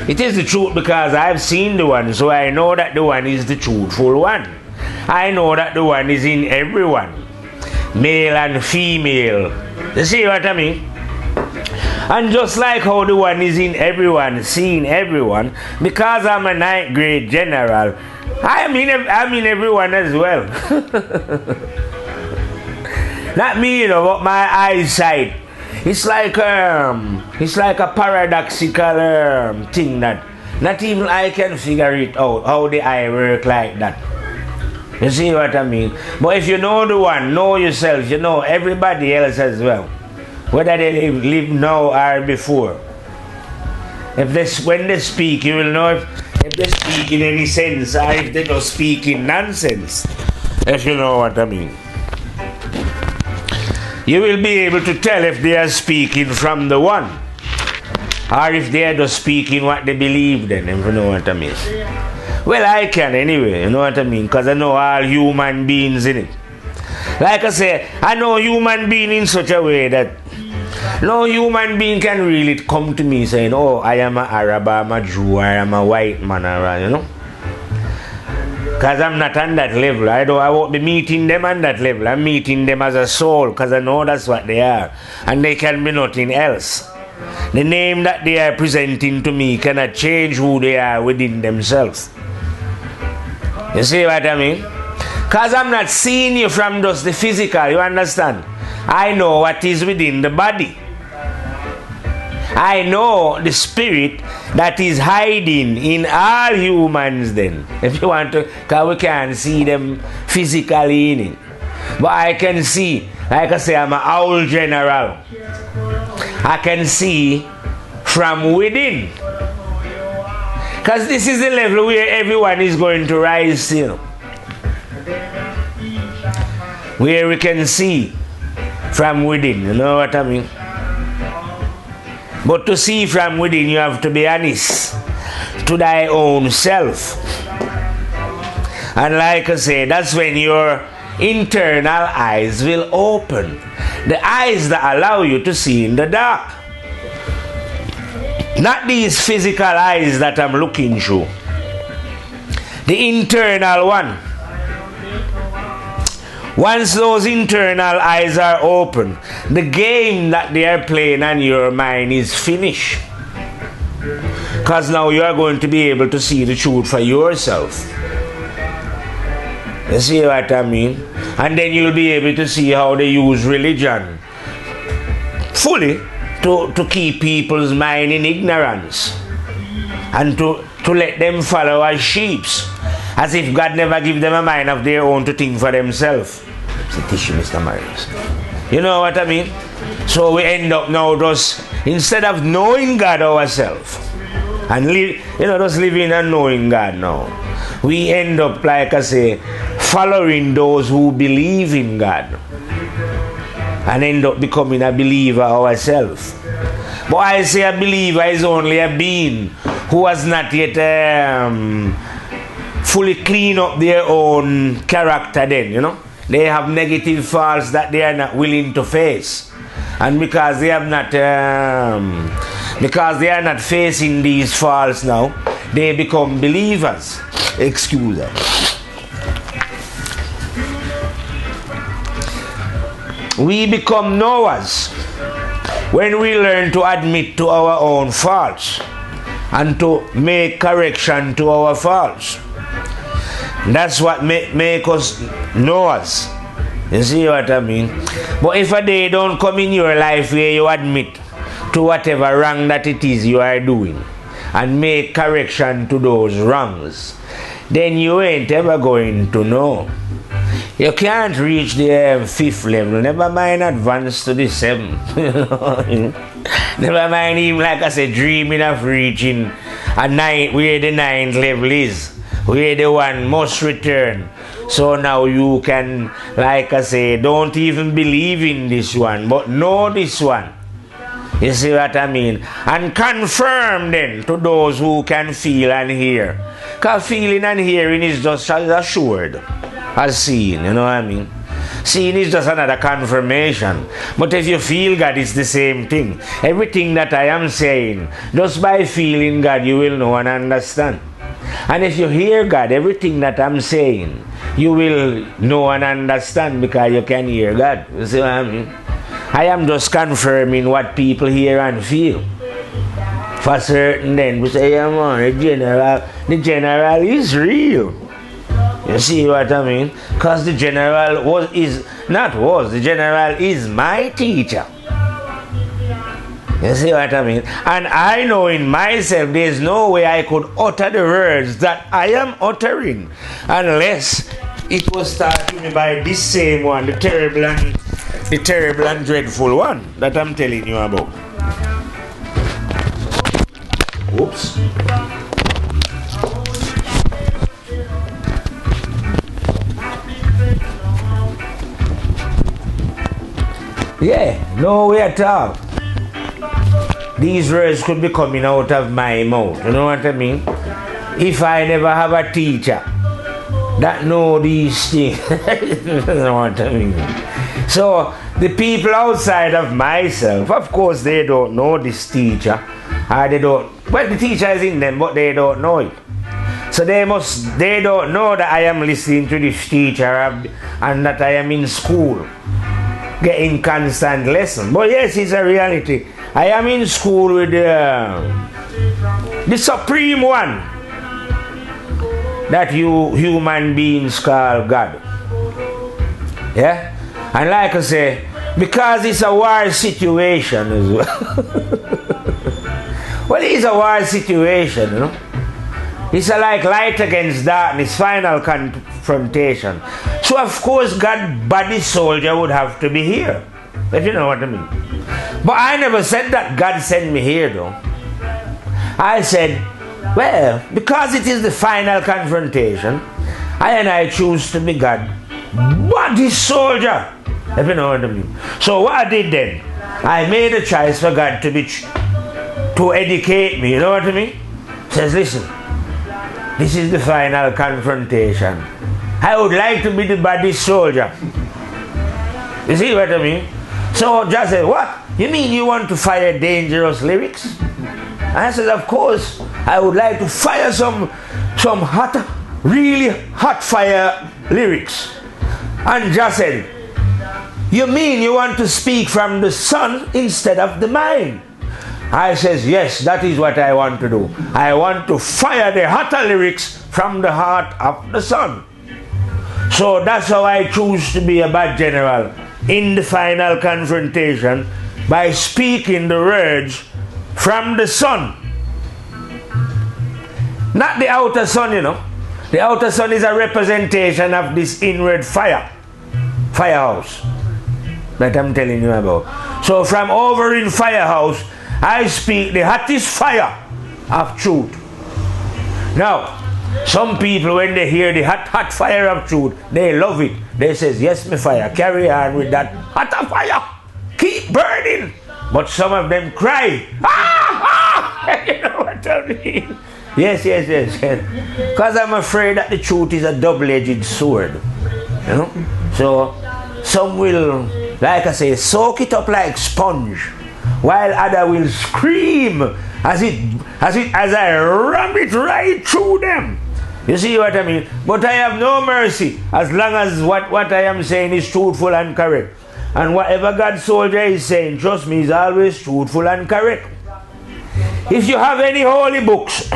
It is the truth because I've seen the one, so I know that the one is the truthful one. I know that the one is in everyone, male and female. You see what I mean? And just like how the one is in everyone, seeing everyone, because I'm a 9th grade general, I'm in everyone as well. Not me, you know, but my eyesight. It's like a paradoxical thing that not even I can figure it out, how the eye work like that. You see what I mean? But if you know the one, know yourself, you know everybody else as well. Whether they live now or before. When they speak, you will know if they speak in any sense or if they don't speak in nonsense. If you know what I mean. You will be able to tell if they are speaking from the one or if they are just speaking what they believe then, if you know what I mean. Well, I can anyway, you know what I mean, because I know all human beings in it. Like I say, I know human being in such a way that no human being can really come to me saying, oh, I am an Arab, I'm a Jew, I am a white man, or, you know. Because I'm not on that level. I won't be meeting them on that level. I'm meeting them as a soul because I know that's what they are. And they can be nothing else. The name that they are presenting to me cannot change who they are within themselves. You see what I mean? Because I'm not seeing you from just the physical, you understand? I know what is within the body. I know the spirit that is hiding in all humans then. If you want to, because we can't see them physically in it. But I can see, like I say, I'm an owl general. I can see from within. Because this is the level where everyone is going to rise to. Where we can see from within, you know what I mean? But to see from within, you have to be honest to thy own self. And like I say, that's when your internal eyes will open. The eyes that allow you to see in the dark. Not these physical eyes that I'm looking through. The internal one. Once those internal eyes are open, the game that they are playing on your mind is finished. Because now you are going to be able to see the truth for yourself. You see what I mean? And then you'll be able to see how they use religion fully to keep people's mind in ignorance and to let them follow as sheep. As if God never give them a mind of their own to think for themselves. It's a tissue, Mr. Marius. You know what I mean? So we end up now just, instead of knowing God ourselves, and just living and knowing God now, we end up, like I say, following those who believe in God, and end up becoming a believer ourselves. But I say a believer is only a being who has not yet fully cleaned up their own character then, They have negative faults that they are not willing to face. And because they are not facing these faults now, they become believers. Excuse me. We become knowers when we learn to admit to our own faults and to make correction to our faults. That's what make us knowers. You see what I mean? But if a day don't come in your life where you admit to whatever wrong that it is you are doing and make correction to those wrongs, then you ain't ever going to know. You can't reach the 5th level, never mind advance to the 7th. Never mind even, like I said, dreaming of reaching a 9th, where the 9th level is, where the one must return. So now you can, like I say, don't even believe in this one, but know this one. You see what I mean? And confirm then to those who can feel and hear. Because feeling and hearing is just as assured as seeing, you know what I mean? Seeing is just another confirmation. But if you feel God, it's the same thing. Everything that I am saying, just by feeling God, you will know and understand. And if you hear God, everything that I'm saying, you will know and understand because you can hear God. You see what I mean? I am just confirming what people hear and feel. For certain then, we say, yeah man, the general is real. You see what I mean? Because the general the general is my teacher. You see what I mean? And I know in myself there's no way I could utter the words that I am uttering unless it was taught to me by this same one, the terrible and dreadful one that I'm telling you about. Oops. Yeah, no way at all. These words could be coming out of my mouth. You know what I mean? If I never have a teacher that know these things. You know what I mean? So the people outside of myself, of course, they don't know this teacher. Or they don't. Well, the teacher is in them, but they don't know it. So they don't know that I am listening to this teacher and that I am in school getting constant lesson. But yes, it's a reality. I am in school with the supreme one that you human beings call God. Yeah? And like I say, because it's a war situation as well. Well, it is a war situation, you know. It's like light against darkness, final confrontation. So of course God, body soldier would have to be here. If you know what I mean. But I never said that God sent me here though. I said, well, because it is the final confrontation, I choose to be God, body soldier. If you know what I mean. So what I did then, I made a choice for God to educate me, you know what I mean? Says, listen, this is the final confrontation. I would like to be the body soldier. You see what I mean? So just said, what? You mean you want to fire dangerous lyrics? I said, of course, I would like to fire some hot, really hot fire lyrics. And just said, you mean you want to speak from the sun instead of the mind? I says, yes, that is what I want to do. I want to fire the hotter lyrics from the heart of the sun. So that's how I choose to be a bad general in the final confrontation, by speaking the words from the sun. Not the outer sun, you know. The outer sun is a representation of this inward firehouse that I'm telling you about. So from over in firehouse, I speak the hottest fire of truth. Now, some people, when they hear the hot fire of truth, they love it. They says, yes, my fire, carry on with that hotter fire. Keep burning. But some of them cry. You know what I mean? Yes. Because I'm afraid that the truth is a double-edged sword. You know? So, some will, like I say, soak it up like sponge, while other will scream as I ram it right through them. You see what I mean? But I have no mercy as long as what I am saying is truthful and correct. And whatever God's soldier is saying, trust me, is always truthful and correct. If you have any holy books,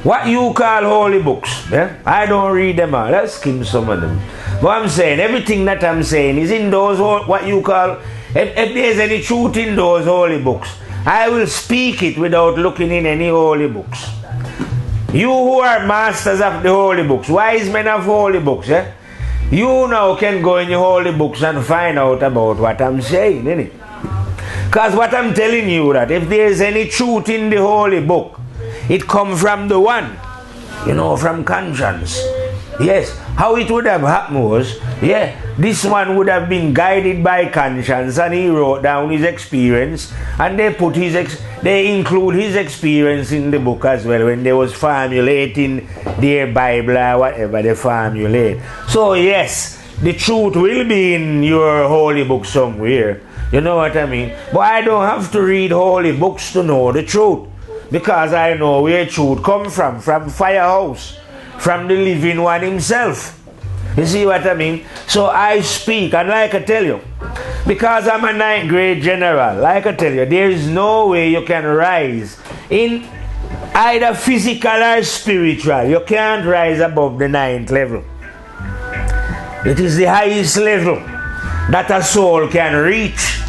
what you call holy books, I don't read them all. Let's skim some of them. But I'm saying, everything that I'm saying is in those, what you call, if there's any truth in those holy books, I will speak it without looking in any holy books. You who are masters of the holy books, wise men of holy books, you now can go in your holy books and find out about what I'm saying, innit? Because what I'm telling you, that if there's any truth in the holy book, it comes from the one, from conscience. Yes, how it would have happened was, this one would have been guided by conscience, and he wrote down his experience, and they include his experience in the book as well when they was formulating their Bible or whatever they formulate. So yes, the truth will be in your holy book somewhere. You know what I mean? But I don't have to read holy books to know the truth, because I know where truth comes from firehouse, from the living one himself. You see what I mean? So I speak, and like I tell you, because I'm a 9th grade general, like I tell you, there is no way you can rise in either physical or spiritual. You can't rise above the 9th level. It is the highest level that a soul can reach.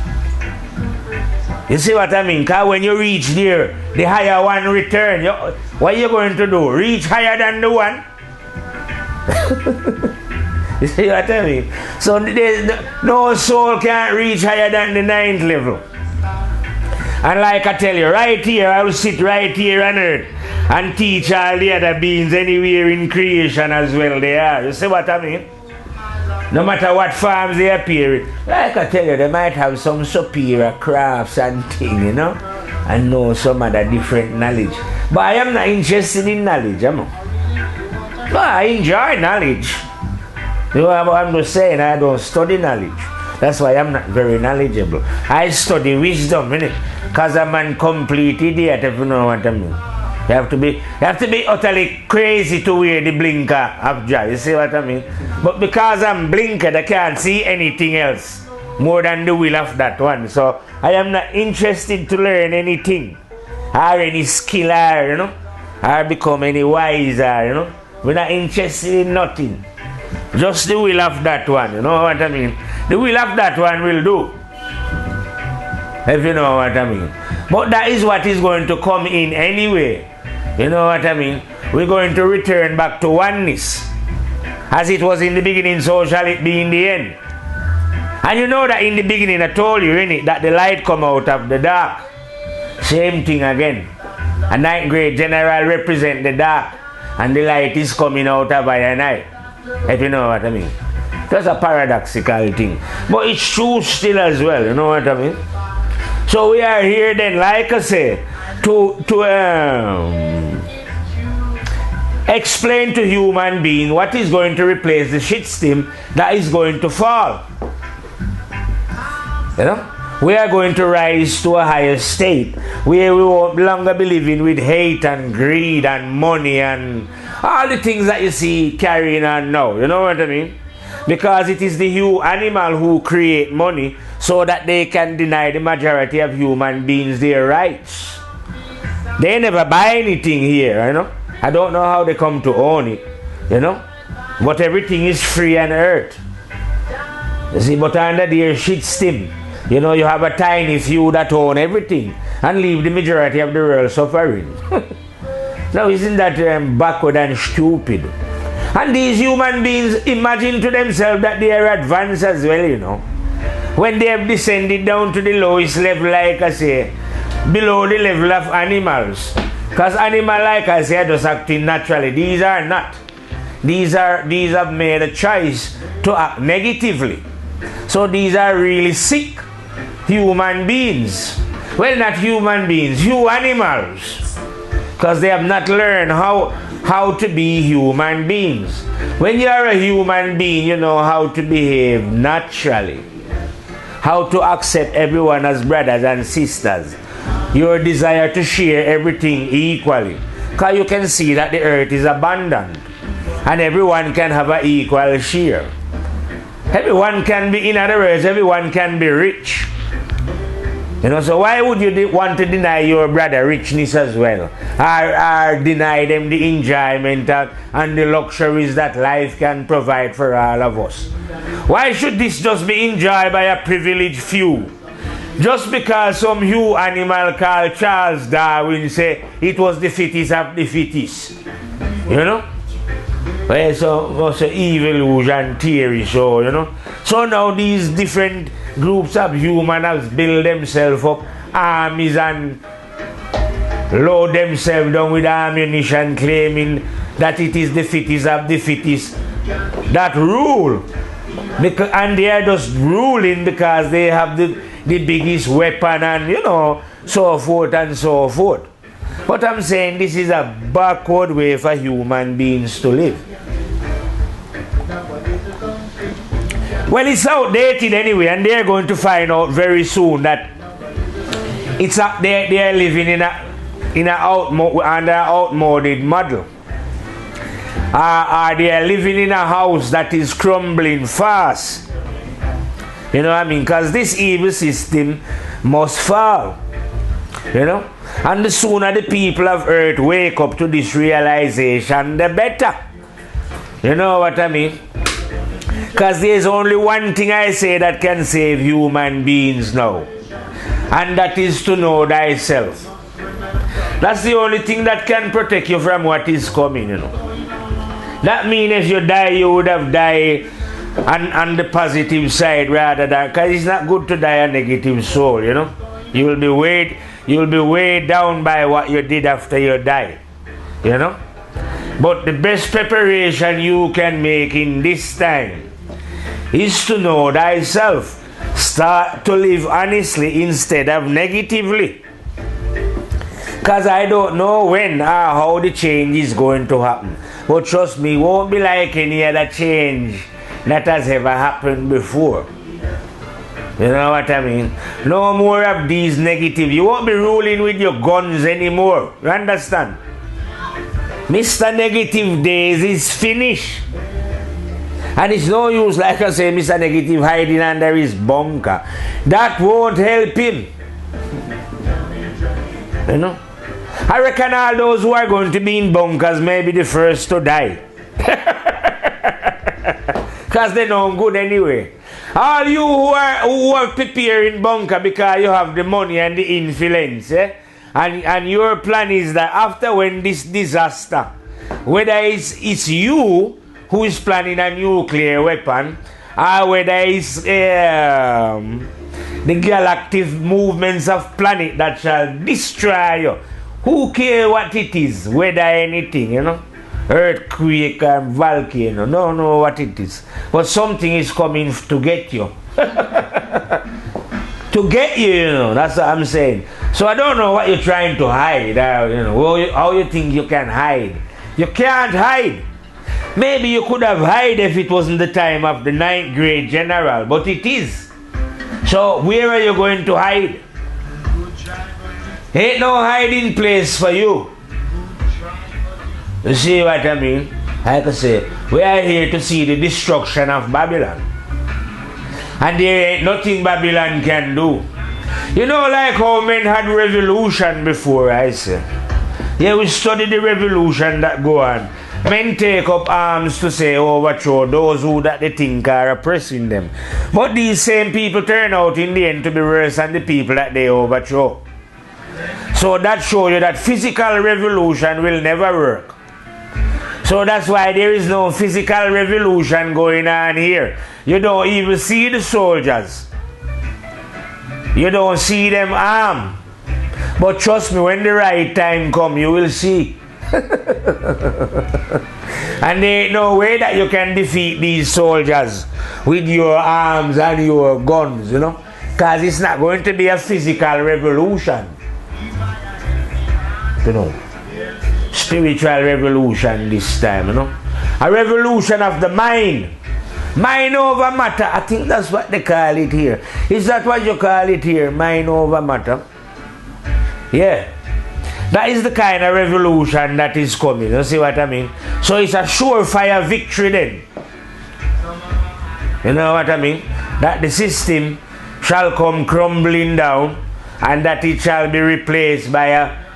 You see what I mean? Because when you reach there, the higher one return. What are you going to do? Reach higher than the one? You see what I mean? So no soul can't reach higher than the 9th level. And like I tell you, right here, I will sit right here on earth and teach all the other beings anywhere in creation as well they are. You see what I mean? No matter what forms they appear in. Like I tell you, they might have some superior crafts and things, and know some other different knowledge. But I am not interested in knowledge, But I enjoy knowledge. I'm just saying I don't study knowledge. That's why I'm not very knowledgeable. I study wisdom, because I'm a complete idiot, if you know what I mean. You have to be utterly crazy to wear the blinker of joy. You see what I mean? But because I'm blinkered, I can't see anything else more than the will of that one. So I am not interested to learn anything or any skill or become any wiser, We're not interested in nothing. Just the will of that one, you know what I mean? The will of that one will do. If you know what I mean. But that is what is going to come in anyway. You know what I mean? We're going to return back to oneness. As it was in the beginning, so shall it be in the end. And you know that in the beginning I told you, that the light come out of the dark. Same thing again. A 9th grade general represent the dark, and the light is coming out of I and I. If you know what I mean. That's a paradoxical thing. But it's true still as well, you know what I mean? So we are here then, like I say, to explain to human being what is going to replace the shit steam that is going to fall. We are going to rise to a higher state where we won't longer be living with hate and greed and money and all the things that you see carrying on now. You know what I mean? Because it is the animal who create money so that they can deny the majority of human beings their rights. They never buy anything here, I don't know how they come to own it, But everything is free on earth. You see, but under their shit steam, you have a tiny few that own everything and leave the majority of the world suffering. Now, isn't that backward and stupid? And these human beings imagine to themselves that they are advanced as well, you know. When they have descended down to the lowest level, like I say, below the level of animals. Because animals, like I say, are just acting naturally. These are not. These have made a choice to act negatively. So these are really sick human beings. Well, not human beings, you animals. Because they have not learned how to be human beings. When you are a human being, you know how to behave naturally. How to accept everyone as brothers and sisters. Your desire to share everything equally. Because you can see that the earth is abundant. And everyone can have an equal share. Everyone can be, in other words, everyone can be rich. You know, so why would you want to deny your brother richness as well? Or deny them the enjoyment and the luxuries that life can provide for all of us? Why should this just be enjoyed by a privileged few? Just because some huge animal called Charles Darwin say it was the fittest of the fittest. You know? Well, so evolution theory, so, you know. So now these different groups of humans have built themselves up armies and load themselves down with ammunition, claiming that it is the fittest of the fittest that rule. And they are just ruling because they have the biggest weapon and, you know, so forth and so forth. But I'm saying this is a backward way for human beings to live. Well, it's outdated anyway, and they're going to find out very soon that it's they are living in an outmoded model. They are living in a house that is crumbling fast. You know what I mean? Because this evil system must fall. You know? And the sooner the people of earth wake up to this realization, the better. You know what I mean? Because there's only one thing I say that can save human beings now. And that is to know thyself. That's the only thing that can protect you from what is coming, you know. That means if you die, you would have died on the positive side rather than, because it's not good to die a negative soul, you know. You will be weighed down by what you did after you die, you know. But the best preparation you can make in this time is to know thyself. Start to live honestly instead of negatively. Because I don't know when or how the change is going to happen. But trust me, it won't be like any other change that has ever happened before. You know what I mean? No more of these negative. You won't be ruling with your guns anymore. You understand? Mr. Negative Days is finished. And it's no use, like I say, Mr. Negative hiding under his bunker. That won't help him. You know? I reckon all those who are going to be in bunkers may be the first to die. Because they're no good anyway. All you who are preparing bunker because you have the money and the influence, and your plan is that after when this disaster, whether it's you who is planning a nuclear weapon, or whether it's the galactic movements of planet that shall destroy you, who cares what it is, whether anything, you know, earthquake and volcano, don't know what it is, but something is coming to get you. To get you, you know, that's what I'm saying. So I don't know what you're trying to hide, you know, how you think you can hide. You can't hide. Maybe you could have hide if it wasn't the time of the 9th grade general, but it is. So where are you going to hide? Ain't no hiding place for you. You see what I mean? Like I say, we are here to see the destruction of Babylon. And there ain't nothing Babylon can do. You know, like how men had revolution before, I say. Yeah, we study the revolution that go on. Men take up arms to say overthrow those who that they think are oppressing them. But these same people turn out in the end to be worse than the people that they overthrow. So that shows you that physical revolution will never work. So that's why there is no physical revolution going on here. You don't even see the soldiers. You don't see them armed. But trust me, when the right time comes, you will see. And there ain't no way that you can defeat these soldiers with your arms and your guns, you know. Because it's not going to be a physical revolution. You know. Spiritual revolution this time, you know. A revolution of the mind. Mind over matter. I think that's what they call it here. Is that what you call it here? Mind over matter? Yeah. That is the kind of revolution that is coming. You see what I mean? So it's a surefire victory then. You know what I mean? That the system shall come crumbling down and that it shall be replaced by a...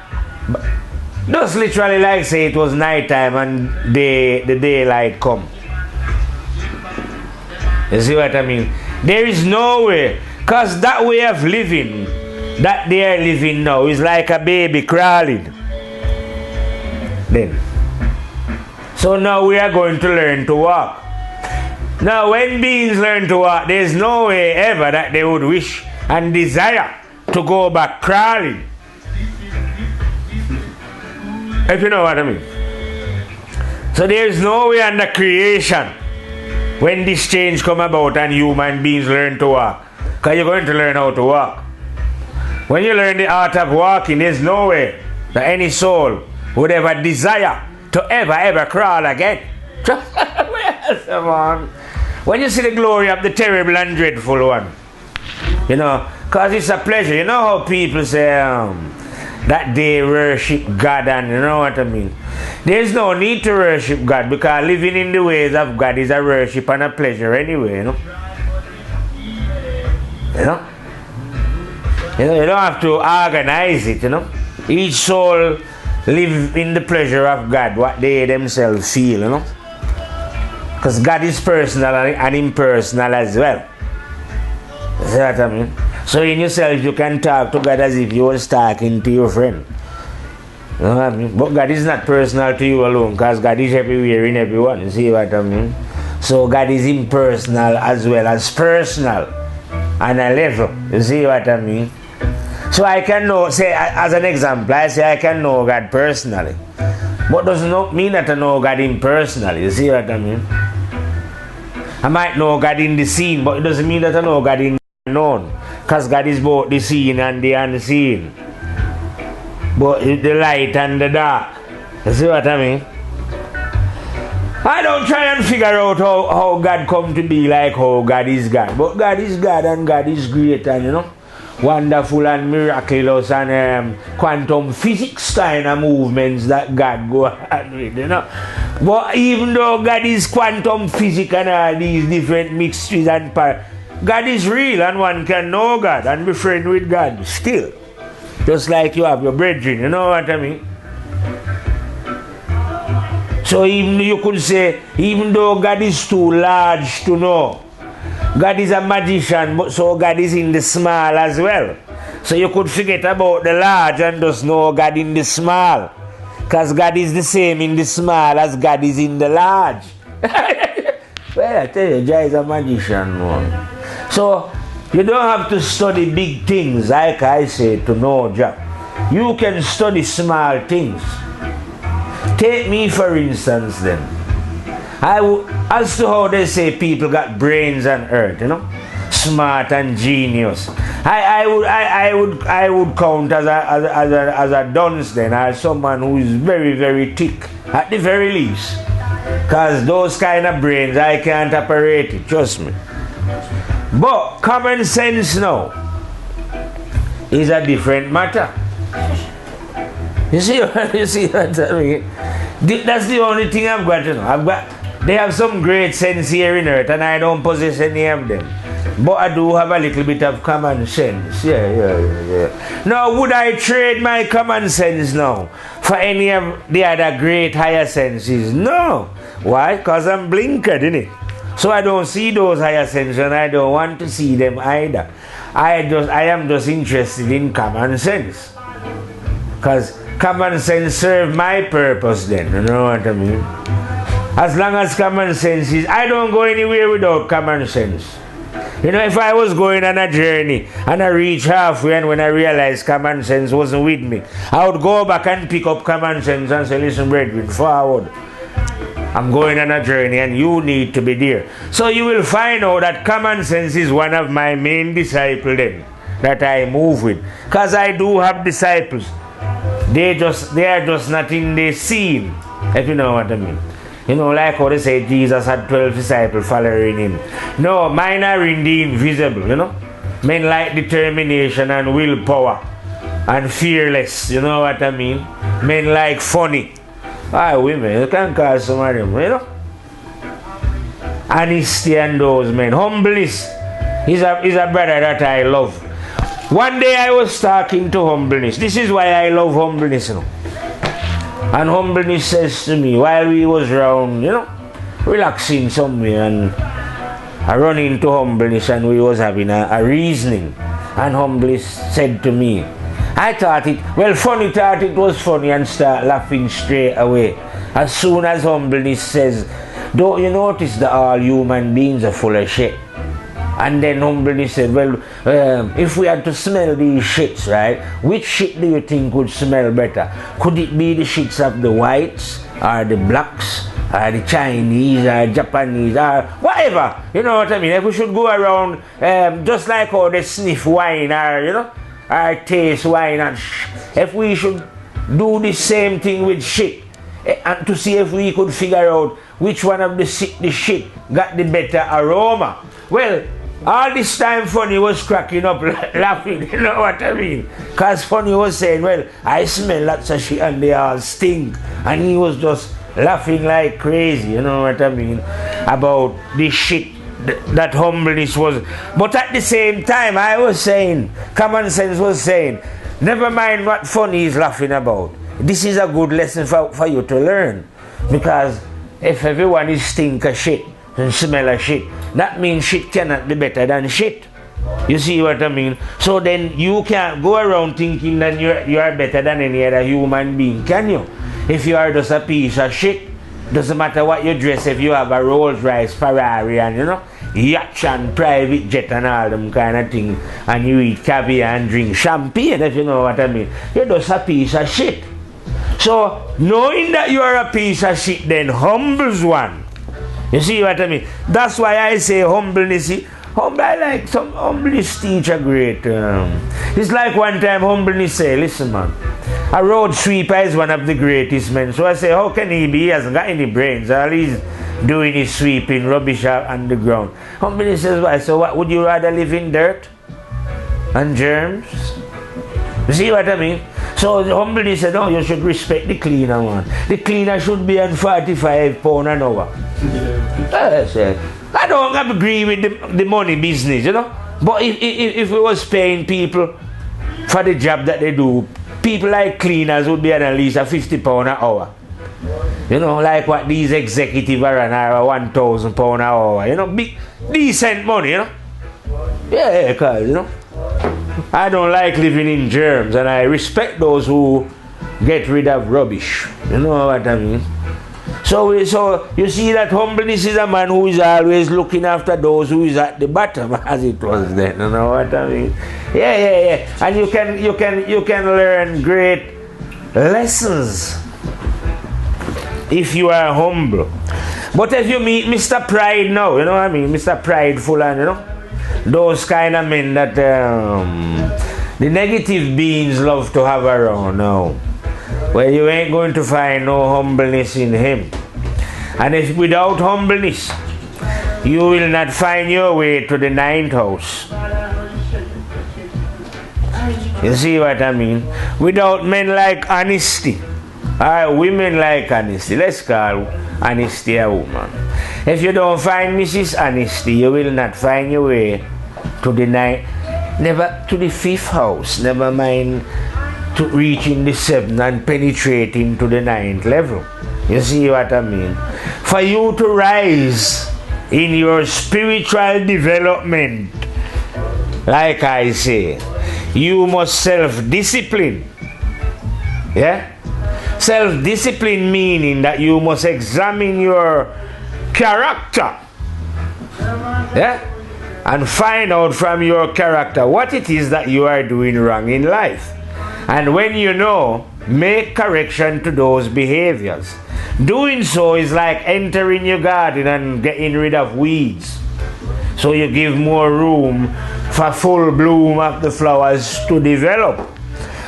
Just literally like say it was night time and the daylight come. You see what I mean? There is no way. Because that way of living that they are living now is like a baby crawling. Then. So now we are going to learn to walk. Now when beings learn to walk, there is no way ever that they would wish and desire to go back crawling. If you know what I mean. So there is no way under creation when this change come about and human beings learn to walk. Because you're going to learn how to walk. When you learn the art of walking, there's no way that any soul would ever desire to ever crawl again. When you see the glory of the terrible and dreadful one, you know, because it's a pleasure. You know how people say that they worship God, and you know what I mean? There's no need to worship God because living in the ways of God is a worship and a pleasure anyway, you know? You know? You know, you don't have to organize it, you know? Each soul live in the pleasure of God, what they themselves feel, you know? Because God is personal and impersonal as well. You see what I mean? So in yourself you can talk to God as if you were talking to your friend. You know what I mean? But God is not personal to you alone because God is everywhere in everyone. You see what I mean? So God is impersonal as well as personal on a level. You see what I mean? So I can know, say as an example, I say I can know God personally. But does not mean that I know God impersonally. You see what I mean? I might know God in the seen, but it doesn't mean that I know God in the unknown. Because God is both the seen and the unseen. But the light and the dark. You see what I mean? I don't try and figure out how God come to be like how God is God. But God is God and God is great and you know, wonderful and miraculous and quantum physics kind of movements that God go on with, you know. But even though God is quantum physics and all these different mysteries and God is real and one can know God and be friend with God still. Just like you have your brethren, you know what I mean? So even you could say, even though God is too large to know, God is a magician, but so God is in the small as well. So you could forget about the large and just know God in the small. Because God is the same in the small as God is in the large. Well, I tell you, Jah is a magician, man. So you don't have to study big things, like I say, to know Jah. You can study small things. Take me for instance then. As to how they say people got brains on earth, you know, smart and genius. I would count as a dunce then, as someone who is very, very thick, at the very least. Because those kind of brains, I can't operate it, trust me. But common sense now is a different matter. You see what I mean? That's the only thing I've got to know. They have some great sense here in earth and I don't possess any of them. But I do have a little bit of common sense. Yeah. Now, would I trade my common sense now for any of the other great higher senses? No. Why? Because I'm blinkered, innit? So I don't see those higher senses and I don't want to see them either. I am just interested in common sense. Because common sense serve my purpose then, you know what I mean? As long as common sense is, I don't go anywhere without common sense. You know, if I was going on a journey and I reach halfway and when I realized common sense wasn't with me, I would go back and pick up common sense and say, listen, brethren, forward. I'm going on a journey and you need to be there. So you will find out that common sense is one of my main disciples then, that I move with. Because I do have disciples. They are just not in the scene, if you know what I mean. You know, like how they say Jesus had 12 disciples following him. No, mine are in the invisible, you know. Men like determination and willpower and fearless, you know what I mean. Men like funny. Why women, you can call some of them, you know. Honesty and those men. Humbleness is a brother that I love. One day I was talking to humbleness. This is why I love humbleness, you know. And humbleness says to me, while we was round, you know, relaxing somewhere, and I run into humbleness and we was having a reasoning. And humbleness said to me, I thought it, well, funny thought it was funny and start laughing straight away. As soon as humbleness says, don't you notice that all human beings are full of shit? And then humbleness said, well, if we had to smell these shits, right, which shit do you think would smell better? Could it be the shits of the whites, or the blacks, or the Chinese, or Japanese, or whatever? You know what I mean? If we should go around, just like how they sniff wine, or, you know, or taste wine, and if we should do the same thing with shit, and to see if we could figure out which one of the shit got the better aroma. Well, all this time Funny was cracking up laughing, you know what I mean? Because Funny was saying, well, I smell lots of shit and they all stink. And he was just laughing like crazy, you know what I mean? About this shit that humbleness was. But at the same time, I was saying, common sense was saying, never mind what Funny is laughing about. This is a good lesson for you to learn. Because if everyone is stink of shit and smell of shit, that means shit cannot be better than shit. You see what I mean? So then you can't go around thinking that you are better than any other human being, can you? If you are just a piece of shit, doesn't matter what you dress, if you have a Rolls Royce, Ferrari, and you know, yacht and private jet and all them kind of thing, and you eat caviar and drink champagne, if you know what I mean, you're just a piece of shit. So knowing that you are a piece of shit then humbles one. You see what I mean? That's why I say humbleness. I like some humbleness teacher great. It's like one time humbleness say, listen man, a road sweeper is one of the greatest men. So I say, how can he be? He hasn't got any brains. All he's doing is sweeping rubbish on the ground. Humbleness says, why? So what, would you rather live in dirt and germs? You see what I mean? So the humbleness said, no, you should respect the cleaner man. The cleaner should be on £45 an hour. I don't agree with the money business, you know. But if we was paying people for the job that they do, people like cleaners would be at least a £50 an hour. You know, like what these executives are on, £1,000 an hour. You know, big, decent money, you know. Yeah, cause, you know, I don't like living in germs, and I respect those who get rid of rubbish. You know what I mean? So you see that humbleness is a man who is always looking after those who is at the bottom, as it was then. You know what I mean? Yeah. And you can learn great lessons if you are humble. But if you meet Mr. Pride now, you know what I mean? Mr. Prideful and, you know, those kind of men that the negative beings love to have around now. Well, you ain't going to find no humbleness in him. And if without humbleness, you will not find your way to the 9th house. You see what I mean? Without men like honesty, or women like honesty, let's call honesty a woman. If you don't find Mrs. Honesty, you will not find your way to the 5th house, never mind to reaching the 7th and penetrating to the 9th level. You see what I mean? For you to rise in your spiritual development, like I say, you must self-discipline. Yeah? Self-discipline meaning that you must examine your character. Yeah? And find out from your character what it is that you are doing wrong in life. And when you know, make correction to those behaviors. Doing so is like entering your garden and getting rid of weeds. So you give more room for full bloom of the flowers to develop.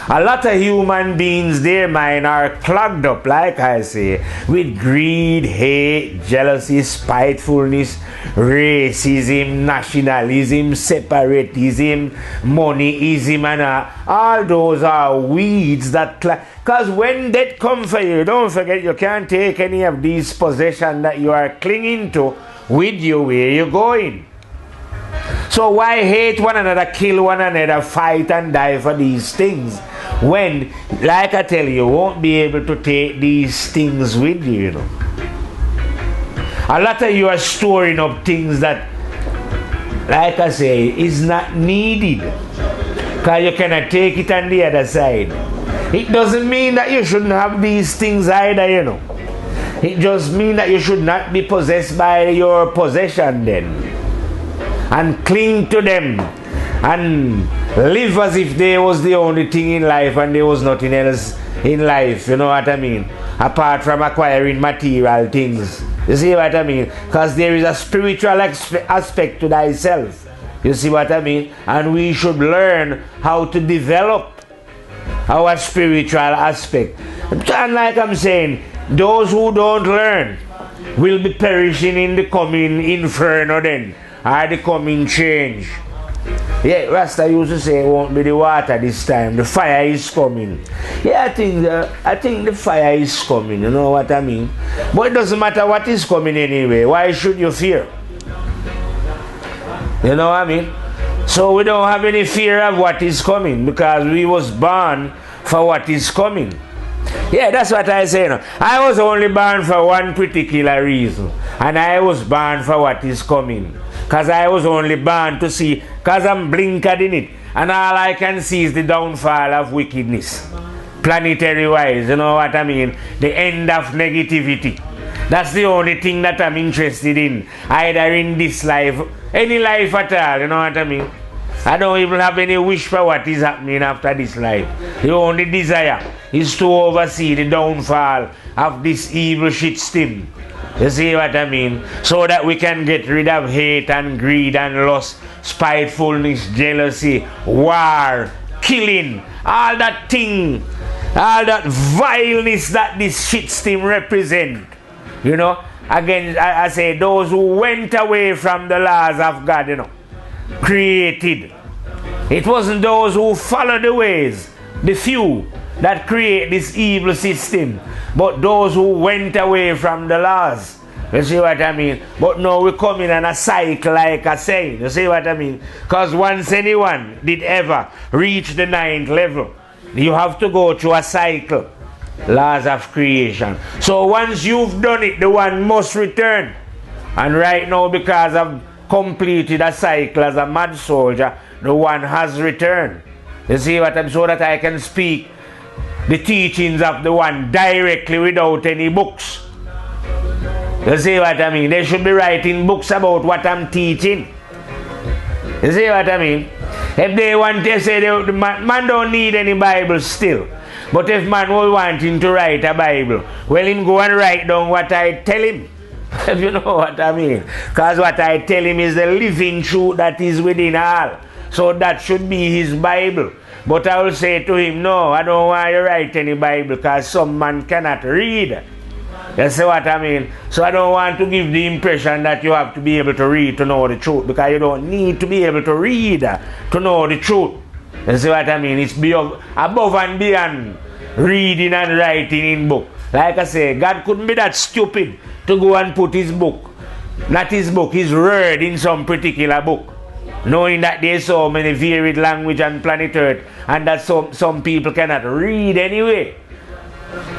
A lot of human beings, their mind are clogged up, like I say, with greed, hate, jealousy, spitefulness, racism, nationalism, separatism, moneyism, and all those are weeds that... Because when death comes for you, don't forget you can't take any of these possessions that you are clinging to with you where you're going. So why hate one another, kill one another, fight and die for these things? When, like I tell you won't be able to take these things with you, you know. A lot of you are storing up things that, like I say, is not needed. Because you cannot take it on the other side. It doesn't mean that you shouldn't have these things either, you know. It just means that you should not be possessed by your possession then. And cling to them. And live as if they was the only thing in life and there was nothing else in life, you know what I mean? Apart from acquiring material things. You see what I mean? Because there is a spiritual aspect to thyself. You see what I mean? And we should learn how to develop our spiritual aspect. And like I'm saying, those who don't learn will be perishing in the coming inferno then, or the coming change. Yeah, Rasta used to say it won't be the water this time, the fire is coming. Yeah, I think the fire is coming, you know what I mean? But it doesn't matter what is coming anyway. Why should you fear? You know what I mean? So we don't have any fear of what is coming because we was born for what is coming. Yeah, that's what I say now. I was only born for one particular reason. And I was born for what is coming. Because I was only born to see, because I'm blinkered in it. And all I can see is the downfall of wickedness. Planetary wise, you know what I mean? The end of negativity. That's the only thing that I'm interested in. Either in this life, any life at all, you know what I mean? I don't even have any wish for what is happening after this life. The only desire is to oversee the downfall of this evil shit stem. You see what I mean? So that we can get rid of hate and greed and lust, spitefulness, jealousy, war, killing, all that thing, all that vileness that this shit stem represent. You know? Again, I say those who went away from the laws of God, you know, created. It wasn't those who followed the ways, the few, that create this evil system, but those who went away from the laws. You see what I mean? But now we come in a cycle like I say. You see what I mean? Because once anyone did ever reach the 9th level, you have to go through a cycle. Laws of creation. So once you've done it, the one must return. And right now, because I've completed a cycle as a mad soldier, the one has returned. You see what I'm so that I can speak the teachings of the one directly without any books. You see what I mean? They should be writing books about what I'm teaching. You see what I mean? If they want to say man don't need any Bible still. But if man will want him to write a Bible, well him go and write down what I tell him. If you know what I mean. Because what I tell him is the living truth that is within all. So that should be his Bible. But I will say to him, no, I don't want you to write any Bible because some man cannot read. You see what I mean? So I don't want to give the impression that you have to be able to read to know the truth, because you don't need to be able to read to know the truth. You see what I mean? It's above and beyond reading and writing in book. Like I say, God couldn't be that stupid to go and put his book, not his book, his word in some particular book, knowing that there's so many varied language on planet Earth and that some people cannot read anyway.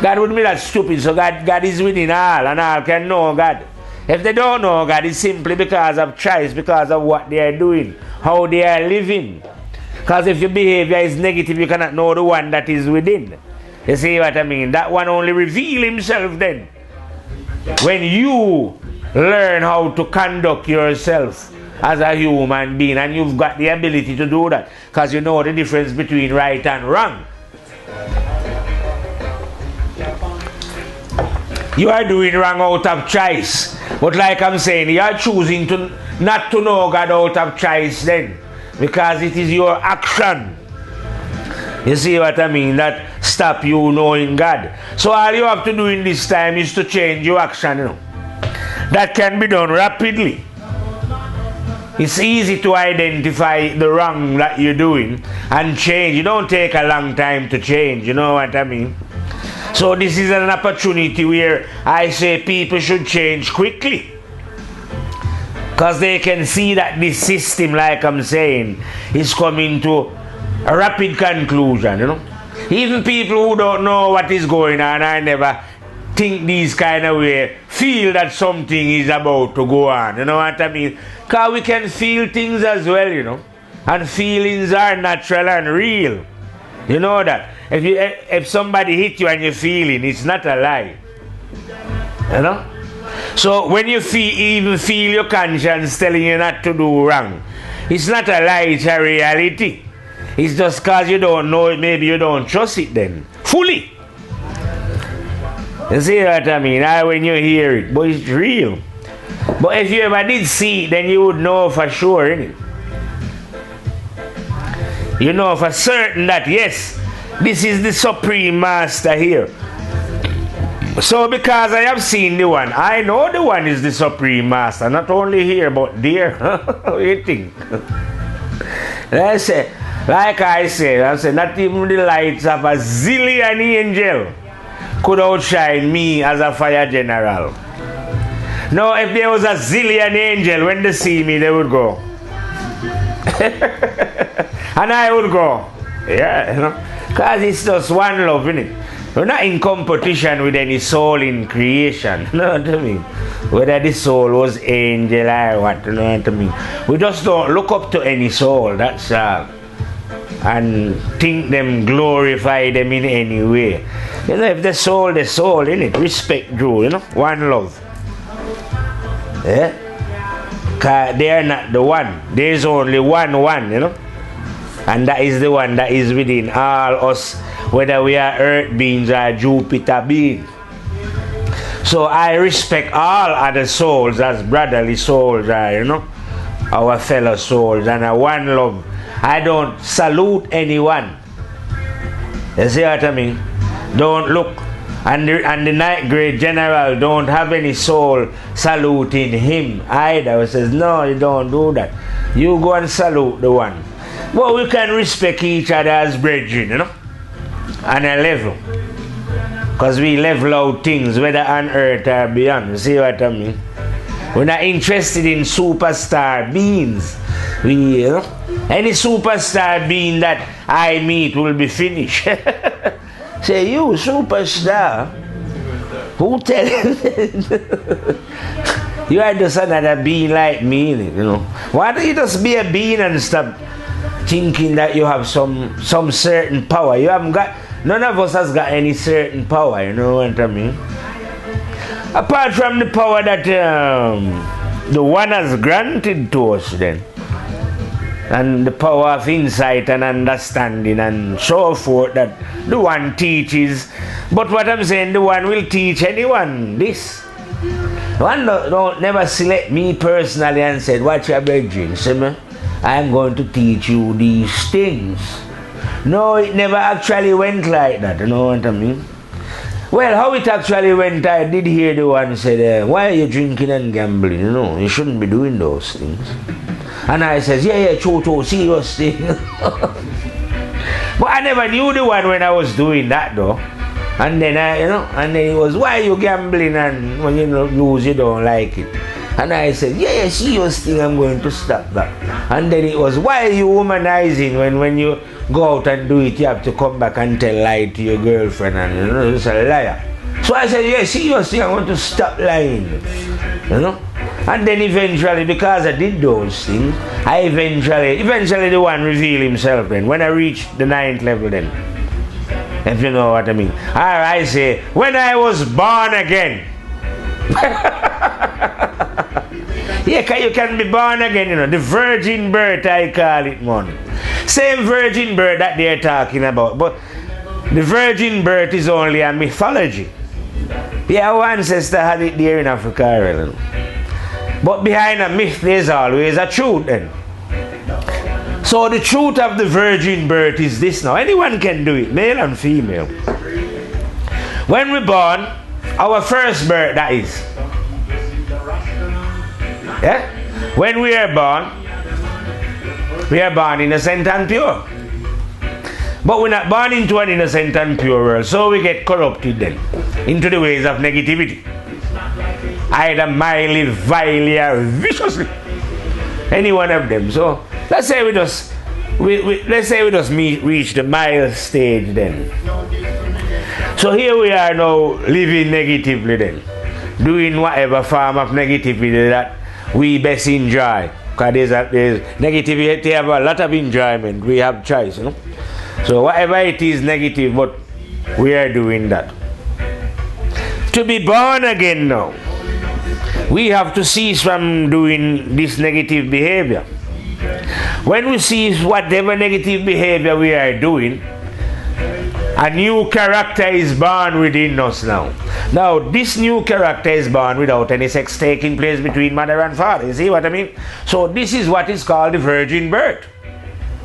God wouldn't be that stupid. So God is within all, and all can know God. If they don't know God, it's simply because of choice, because of what they are doing, how they are living. Because if your behavior is negative, you cannot know the one that is within. You see what I mean? That one only reveal himself then. When you learn how to conduct yourself as a human being, and you've got the ability to do that because you know the difference between right and wrong. You are doing wrong out of choice, but like I'm saying, you are choosing to not to know God out of choice then, because it is your action. You see what I mean? That stop you knowing God. So all you have to do in this time is to change your action. You know? That can be done rapidly. It's easy to identify the wrong that you're doing and change. You don't take a long time to change. You know what I mean? So this is an opportunity where I say people should change quickly. Because they can see that this system, like I'm saying, is coming to a rapid conclusion, you know. Even people who don't know what is going on, I never think these kind of way, feel that something is about to go on, you know what I mean? Because we can feel things as well, you know. And feelings are natural and real. You know that. If somebody hit you and you're feeling, it's not a lie. You know? So when you even feel your conscience telling you not to do wrong, it's not a lie, it's a reality. It's just because you don't know it, maybe you don't trust it then. Fully. You see what I mean? When you hear it, but it's real. But if you ever did see it, then you would know for sure, innit? You know for certain that yes, this is the Supreme Master here. So because I have seen the one, I know the one is the Supreme Master, not only here but there. What do you think? I say, like I said, not even the lights of a zillion angel could outshine me as a fire general. Now if there was a zillion angel, when they see me they would go. And I would go. Yeah, you know. Because it's just one love, innit? We're not in competition with any soul in creation. You know what I mean? Whether the soul was angel or what, you know what I mean? We just don't look up to any soul, that's all. And think them, glorify them in any way. You know, if the soul, innit? Respect Drew, you know? One love. Yeah? Because they are not the one. There's only one, you know? And that is the one that is within all us, whether we are earth beings or Jupiter beings. So I respect all other souls as brotherly souls are, you know, our fellow souls, and a one love. I don't salute anyone. You see what I mean? Don't look. And the ninth grade general don't have any soul saluting him either. He says, no, you don't do that. You go and salute the one. But we can respect each other as brethren, you know, on a level. Because we level out things, whether on earth or beyond. You see what I mean? We're not interested in superstar beings. You know, any superstar being that I meet will be finished. Say, you superstar? Who tell you? You are just another being like me, you know. Why don't you just be a being and stop thinking that you have some certain power? You haven't got, none of us has got any certain power, you know what I mean? Apart from the power that the one has granted to us then. And the power of insight and understanding and so forth that the one teaches. But what I'm saying, the one will teach anyone this. One don't never select me personally and said, watch your brethren, see me? I'm going to teach you these things. No, it never actually went like that, you know what I mean? Well, how it actually went, I did hear the one said, why are you drinking and gambling? You know, you shouldn't be doing those things. And I says, yeah, true, serious thing. But I never knew the one when I was doing that though. And then and then it was, why are you gambling, and when you lose you don't like it. And I said, yeah, serious thing, I'm going to stop that. And then it was, why are you womanizing when you go out and do it, you have to come back and tell lie to your girlfriend, and it's a liar. So I said, yeah, serious thing, I want to stop lying. You know? And then eventually, because I did those things, I eventually the one revealed himself then, when I reached the 9th level then. if you know what I mean. Or I say, when I was born again. Yeah, you can be born again, you know. The virgin birth, I call it, man. Same virgin birth that they're talking about. But the virgin birth is only a mythology. Yeah, our ancestor had it there in Africa, really. But behind a myth, there's always a truth then. So the truth of the virgin birth is this now. Anyone can do it, male and female. When we're born, our first birth, that is. Yeah? When we are born innocent and pure. But we're not born into an innocent and pure world, so we get corrupted then into the ways of negativity. Either mildly, vilely, or viciously. Any one of them. So let's say we just reach the mild stage then. So here we are now living negatively then, doing whatever form of negativity that we best enjoy. Because there's negativity have a lot of enjoyment. We have choice, you know. So whatever it is negative, but we are doing that. To be born again now, we have to cease from doing this negative behavior. When we cease whatever negative behavior we are doing, a new character is born within us now. Now, this new character is born without any sex taking place between mother and father. You see what I mean? So this is what is called the virgin birth.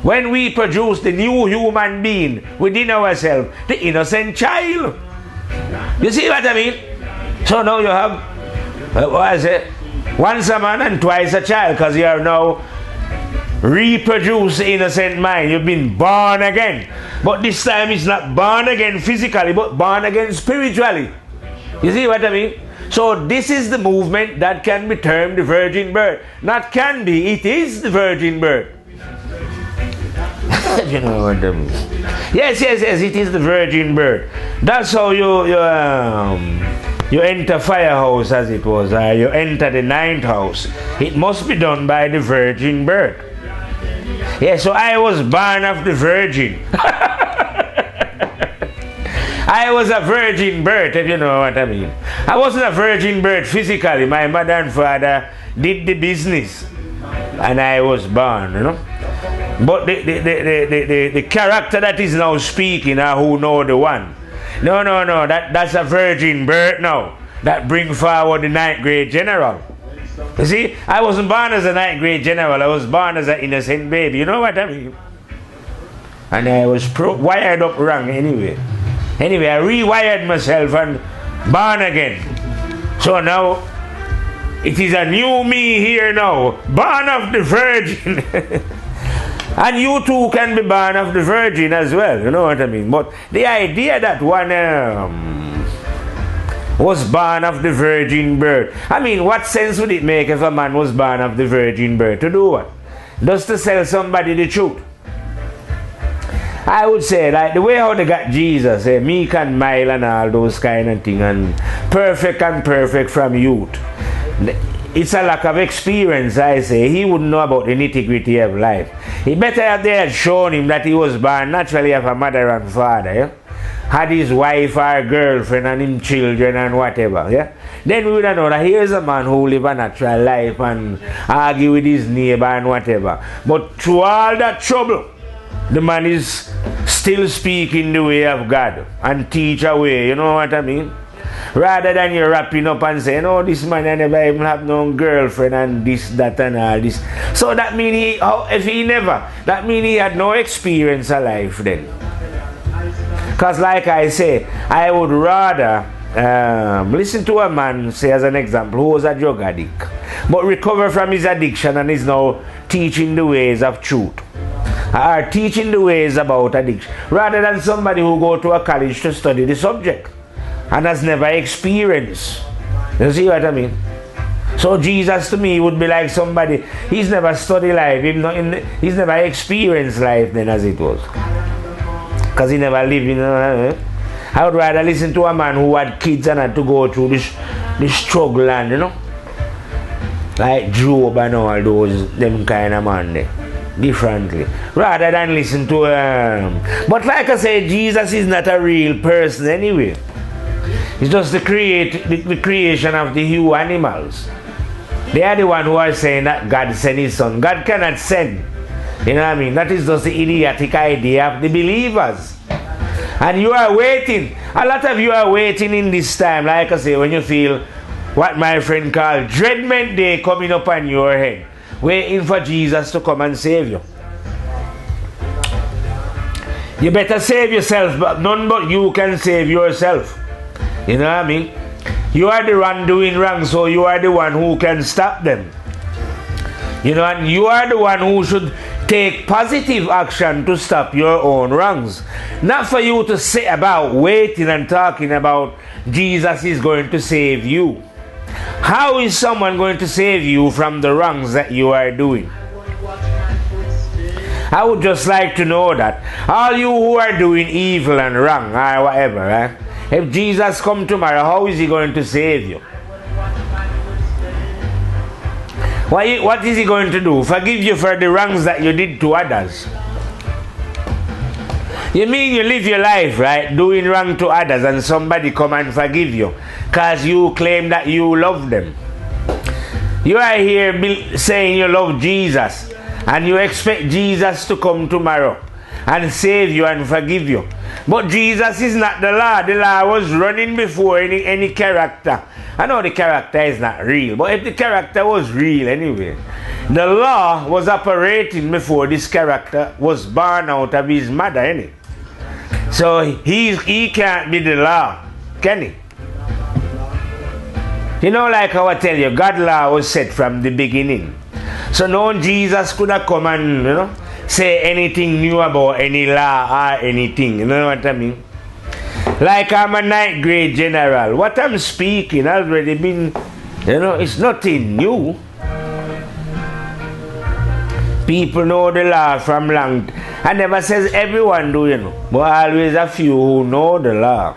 When we produce the new human being within ourselves, the innocent child. You see what I mean? So now you have, what is it? Once a man and twice a child, because you have now reproduced the innocent mind. You've been born again. But this time it's not born again physically, but born again spiritually. You see what I mean? So this is the movement that can be termed the virgin birth. Not can be, it is the virgin birth. You know what I mean? Yes, it is the virgin birth. That's how you enter firehouse, as it was, or you enter the ninth house. It must be done by the virgin birth. Yeah, so I was born of the virgin. I was a virgin birth, if you know what I mean. I wasn't a virgin birth physically. My mother and father did the business, and I was born, you know. But the character that is now speaking, who know the one. No, that's a virgin birth now. That bring forward the 9th grade general. You see, I wasn't born as a 9th grade general. I was born as an innocent baby. You know what I mean? And I was wired up wrong anyway. Anyway, I rewired myself and born again. So now, it is a new me here now. Born of the virgin. And you too can be born of the virgin as well. You know what I mean? But the idea that one was born of the virgin birth. I mean, what sense would it make if a man was born of the virgin birth? To do what? Just to sell somebody the truth. I would say, like the way how they got Jesus, meek and mild and all those kind of things, and perfect from youth. It's a lack of experience, I say. He wouldn't know about the nitty-gritty of life. He better have they had shown him that he was born naturally of a mother and father, yeah? Had his wife or girlfriend and him children and whatever, yeah? Then we would have known that here's a man who live a natural life and argue with his neighbor and whatever. But through all that trouble, the man is still speaking the way of God and teach a way, you know what I mean? Rather than you wrapping up and saying, oh, this man I never even have no girlfriend and this, that and all this. So that means that means he had no experience of life then. Because like I say, I would rather listen to a man, say as an example, who was a drug addict, but recover from his addiction and is now teaching the ways of truth. Or teaching the ways about addiction. Rather than somebody who go to a college to study the subject and has never experienced. You see what I mean? So Jesus to me would be like somebody, he's never studied life, he's never experienced life then as it was. Because he never lived in I would rather listen to a man who had kids and had to go through this struggle and, you know, like Job and all those, them kind of man there. differently rather than listen to but like I say, Jesus is not a real person anyway. It's just the creation of the few animals. They are the one who are saying that God sent his son. God cannot send. You know what I mean? That is just the idiotic idea of the believers. And you are waiting. A lot of you are waiting in this time, like I say, when you feel what my friend called dreadment day coming up on your head, waiting for Jesus to come and save you. You better save yourself, but none but you can save yourself. You know what I mean? You are the one doing wrong, so you are the one who can stop them. You know, and you are the one who should take positive action to stop your own wrongs. Not for you to sit about waiting and talking about Jesus is going to save you. How is someone going to save you from the wrongs that you are doing? I would just like to know that. All you who are doing evil and wrong or whatever, if Jesus come tomorrow, how is he going to save you? What is he going to do? Forgive you for the wrongs that you did to others. You mean you live your life, right, doing wrong to others, and somebody come and forgive you because you claim that you love them. You are here saying you love Jesus, and you expect Jesus to come tomorrow and save you and forgive you. But Jesus is not the law. The law was running before any character. I know the character is not real, but if the character was real anyway, the law was operating before this character was born out of his mother, innit? So he can't be the law, can he? You know, like how I tell you, God's law was set from the beginning. So no Jesus could have come and, you know, say anything new about any law or anything. You know what I mean? Like I'm a ninth grade general. What I'm speaking already been, you know, it's nothing new. People know the law from long. I never says everyone do, you know, but always a few who know the law.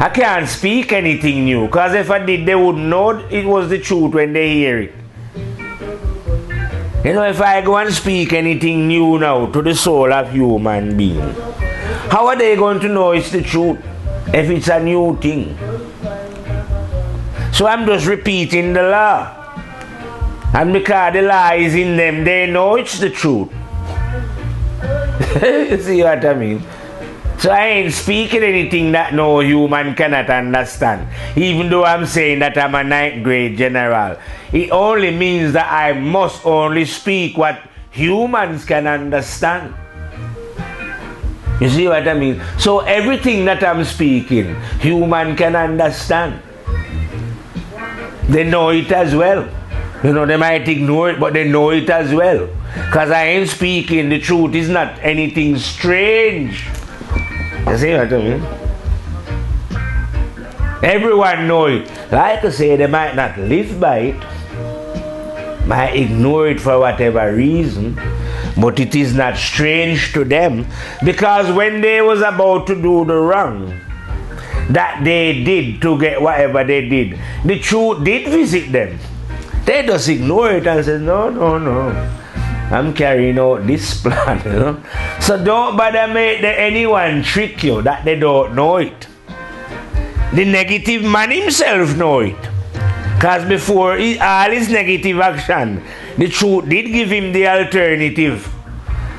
I can't speak anything new, because if I did, they would know it was the truth when they hear it. You know, if I go and speak anything new now to the soul of human being, how are they going to know it's the truth if it's a new thing? So I'm just repeating the law. And because the law is in them, they know it's the truth. You see what I mean? So I ain't speaking anything that no human cannot understand. Even though I'm saying that I'm a ninth grade general, it only means that I must only speak what humans can understand. You see what I mean? So everything that I'm speaking, human can understand. They know it as well. You know, they might ignore it, but they know it as well. Because I ain't speaking, the truth is not anything strange. You see what I mean? Everyone know it. Like I say, they might not live by it, might ignore it for whatever reason, but it is not strange to them, because when they was about to do the wrong that they did to get whatever they did, the truth did visit them. They just ignore it and say, no, I'm carrying out this plan, you know. So don't bother make anyone trick you that they don't know it. The negative man himself know it. Because before all his negative action, the truth did give him the alternative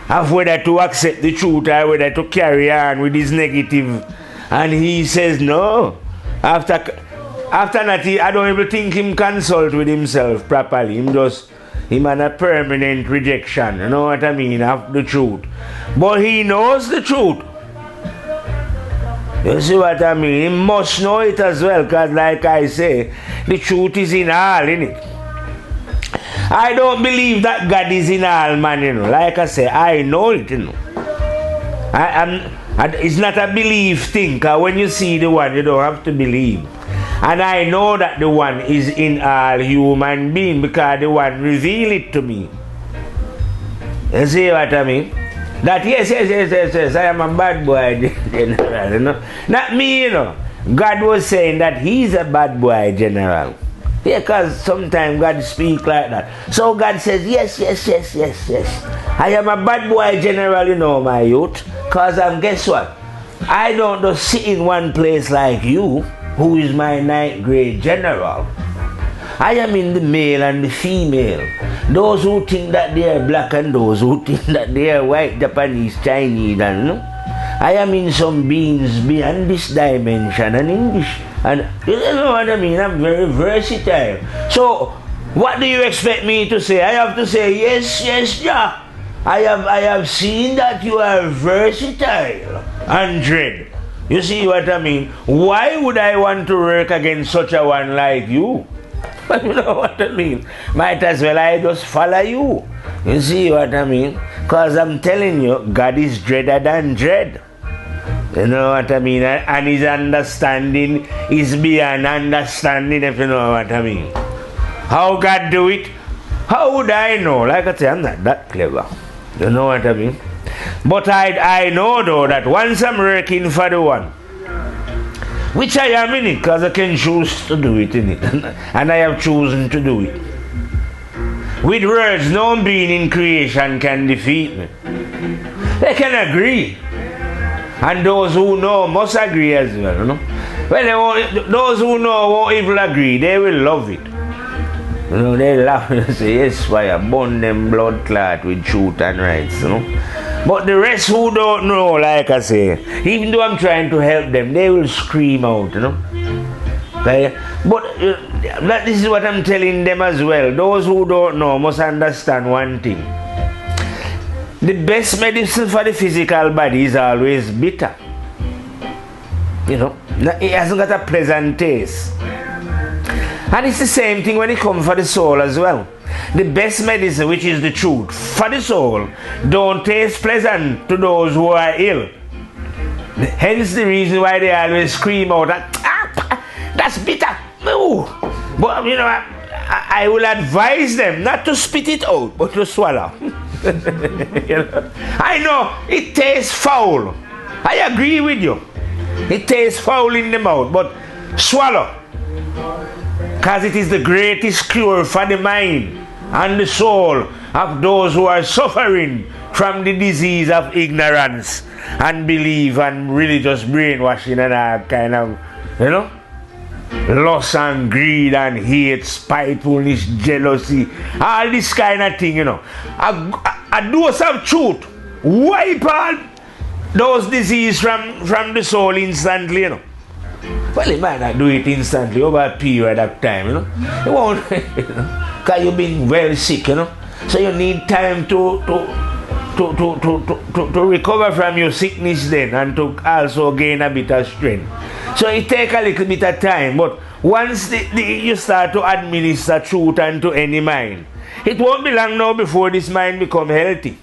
of whether to accept the truth or whether to carry on with his negative. And he says no. After that, I don't even think him consult with himself properly. Him on a permanent rejection, you know what I mean, of the truth. But he knows the truth. You see what I mean? He must know it as well, because like I say, the truth is in all, innit? I don't believe that God is in all, man, you know. Like I say, I know it, you know. It's not a belief thing, because when you see the one, you don't have to believe. And I know that the one is in all human being, because the one revealed it to me. You see what I mean? That yes, I am a bad boy general, you know. Not me, you know. God was saying that he's a bad boy general. Yeah, because sometimes God speak like that. So God says, yes, yes, yes, yes, yes. I am a bad boy general, you know, my youth. Because guess what? I don't just sit in one place like you, who is my 9th grade general. I am in the male and the female. Those who think that they are black and those who think that they are white, Japanese, Chinese, and no. I am in some beings beyond this dimension and in this. And you know what I mean? I'm very versatile. So, what do you expect me to say? I have to say, yes, yes, yeah. I have seen that you are versatile and dread. You see what I mean? Why would I want to work against such a one like you? You know what I mean? Might as well I just follow you. You see what I mean? Because I'm telling you, God is dreader than dread. You know what I mean? And his understanding is beyond understanding, if you know what I mean. How God do it? How would I know? Like I say, I'm not that clever. You know what I mean? But I know though that once I'm working for the one, which I am in it, because I can choose to do it in it. And I have chosen to do it. With words, no being in creation can defeat me. They can agree. And those who know must agree as well, you know. Well, those who know won't even agree, they will love it. You know, they laugh and say, yes, fire, burn them blood clot with truth and rights, you know. But the rest who don't know, like I say, even though I'm trying to help them, they will scream out, you know. Okay? But this is what I'm telling them as well. Those who don't know must understand one thing. The best medicine for the physical body is always bitter. You know, it hasn't got a pleasant taste. And it's the same thing when it comes for the soul as well. The best medicine, which is the truth, for the soul, don't taste pleasant to those who are ill. Hence the reason why they always scream out, that's bitter. Ooh. But you know, I will advise them not to spit it out, but to swallow. You know? I know it tastes foul. I agree with you. It tastes foul in the mouth, but swallow. Because it is the greatest cure for the mind and the soul of those who are suffering from the disease of ignorance and belief and religious brainwashing and all kind of, you know, lust and greed and hate, spitefulness, jealousy, all this kind of thing, you know. A dose of truth wipe out those diseases from the soul instantly, you know. Well, it might not do it instantly over a period of time, you know. It won't, you know, because you've been very sick, you know. So you need time to recover from your sickness then and to also gain a bit of strength. So it takes a little bit of time, but once you start to administer truth unto any mind, it won't be long now before this mind become healthy.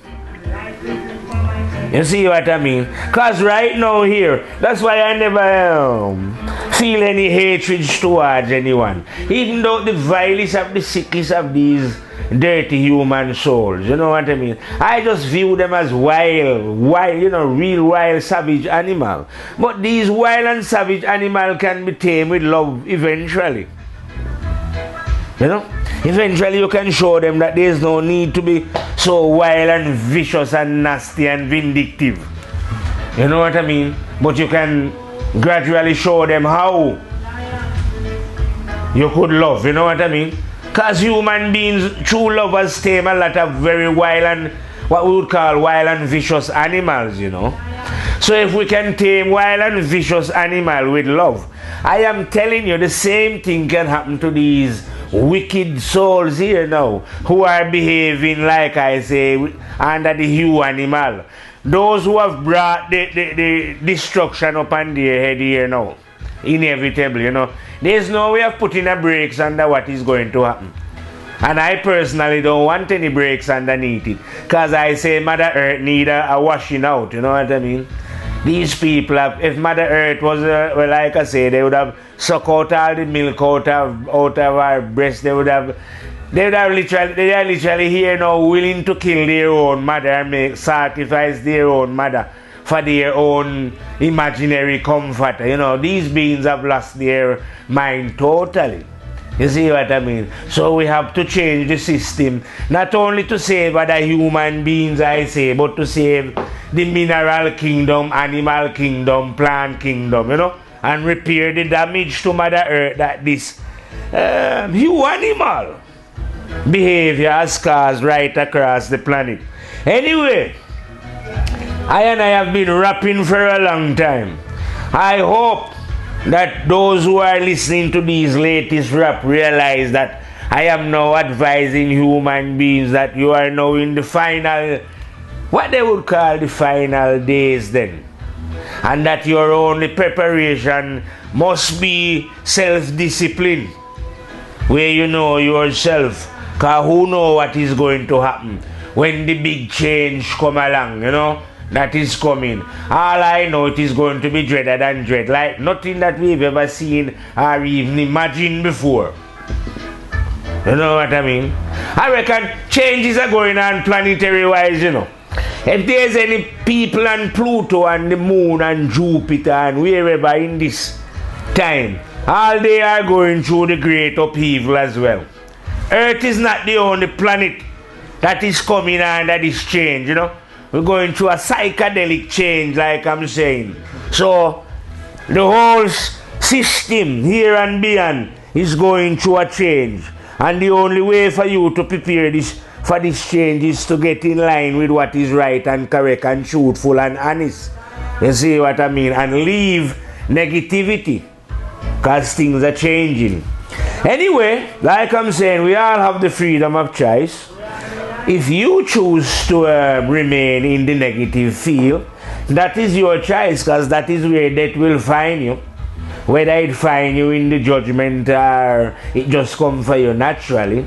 You see what I mean? Because right now here, that's why I never feel any hatred towards anyone. Even though the vilest of the sickest of these dirty human souls, you know what I mean? I just view them as wild, you know, real wild savage animal. But these wild and savage animal can be tamed with love eventually. You know? Eventually you can show them that there's no need to be so wild and vicious and nasty and vindictive. You know what I mean? But you can gradually show them how you could love, you know what I mean? Because human beings, true lovers, tame a lot of very wild and what we would call wild and vicious animals, you know. So if we can tame wild and vicious animal with love, I am telling you the same thing can happen to these wicked souls here now who are behaving like I say under the hue animal. Those who have brought the destruction upon their head here now. Inevitable, you know. There's no way of putting a brakes under what is going to happen. And I personally don't want any brakes underneath it. Because I say Mother Earth need a washing out, you know what I mean? These people have, if Mother Earth was, well, like I say, they would have sucked out all the milk out of our breasts. They are literally here now willing to kill their own mother and sacrifice their own mother for their own imaginary comfort. You know, these beings have lost their mind totally. You see what I mean? So we have to change the system, not only to save other human beings, I say, but to save the mineral kingdom, animal kingdom, plant kingdom, you know, and repair the damage to Mother Earth that this new animal behavior has caused right across the planet. Anyway, I have been rapping for a long time. I hope that those who are listening to these latest rap realize that I am now advising human beings that you are now in the final, what they would call the final days then. And that your only preparation must be self-discipline, where you know yourself, because who know what is going to happen when the big change come along, you know, that is coming. All I know, it is going to be dreaded and dread, like nothing that we've ever seen or even imagined before. You know what I mean? I reckon changes are going on planetary-wise, you know. If there's any people on Pluto and the Moon and Jupiter and wherever in this time, all they are going through the great upheaval as well. Earth is not the only planet that is coming on that is change, you know. We're going through a psychedelic change, like I'm saying. So, the whole system here and beyond is going through a change. And the only way for you to prepare for this change is to get in line with what is right and correct and truthful and honest. You see what I mean? And leave negativity, because things are changing. Anyway, like I'm saying, we all have the freedom of choice. If you choose to remain in the negative field, that is your choice, because that is where death will find you. Whether it find you in the judgment or it just come for you naturally.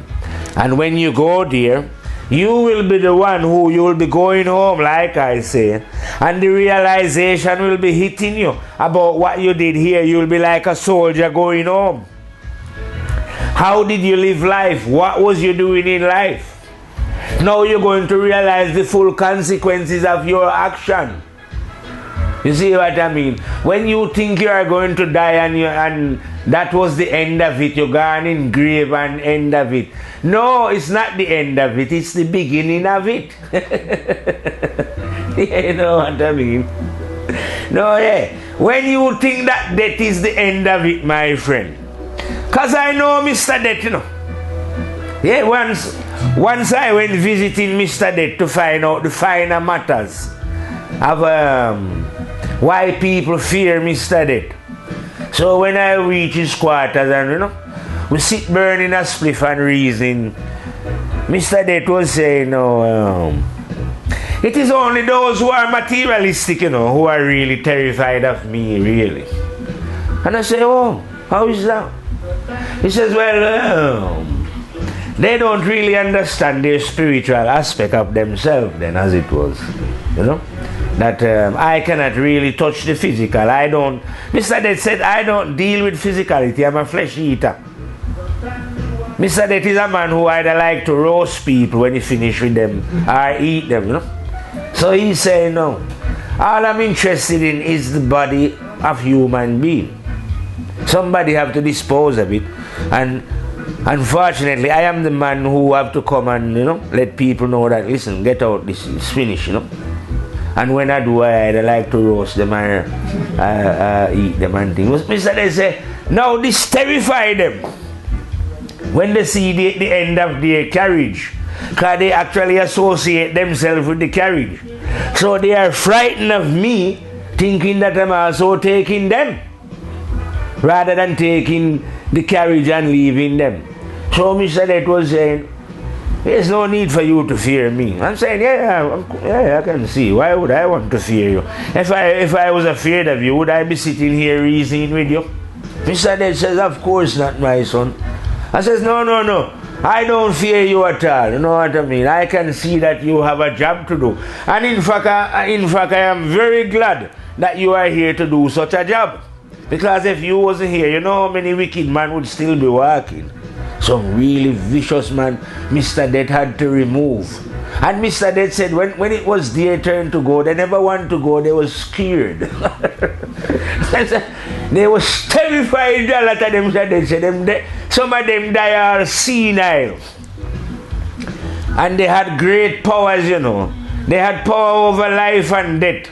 And when you go there, you will be the one who you will be going home, like I say. And the realization will be hitting you about what you did here. You will be like a soldier going home. How did you live life? What was you doing in life? Now you're going to realize the full consequences of your action. You see what I mean? When you think you are going to die and that was the end of it, you're gone in grave and end of it. No, it's not the end of it, it's the beginning of it. You know what I mean? No, yeah. When you think that death is the end of it, my friend. Because I know Mr. Death, you know. Yeah, once I went visiting Mr. Death to find out the finer matters of why people fear Mr. Death. So when I reach his quarters and, you know, we sit burning a spliff and reason, Mr. Death was saying, it is only those who are materialistic, you know, who are really terrified of me, really. And I say, oh, how is that? He says, well, they don't really understand their spiritual aspect of themselves then, as it was, you know. That I cannot really touch the physical. I don't. Mr. Death said, I don't deal with physicality. I'm a flesh eater. Mr. Death is a man who either like to roast people when he finish with them or eat them, you know. So he's saying, no. All I'm interested in is the body of human being. Somebody have to dispose of it. And unfortunately, I am the man who have to come and, you know, let people know that, listen, get out, this is finished, you know. And when I do, I like to roast them or eat them and things. Mr. They say, now this terrify them when they see the end of their carriage, because they actually associate themselves with the carriage. So they are frightened of me, thinking that I'm also taking them, rather than taking the carriage and leaving them. So Mr. Death was saying, there's no need for you to fear me. I'm saying, yeah, I can see. Why would I want to fear you? If I was afraid of you, would I be sitting here reasoning with you? Mr. Death says, of course not, my son. I says, no. I don't fear you at all. You know what I mean? I can see that you have a job to do. And in fact, I am very glad that you are here to do such a job. Because if you wasn't here, you know how many wicked men would still be working. Some really vicious man Mr. Death had to remove. And Mr. Death said when it was their turn to go, they never wanted to go, they were scared. They was terrified. A lot of them said some of them die all senile. And they had great powers, you know. They had power over life and death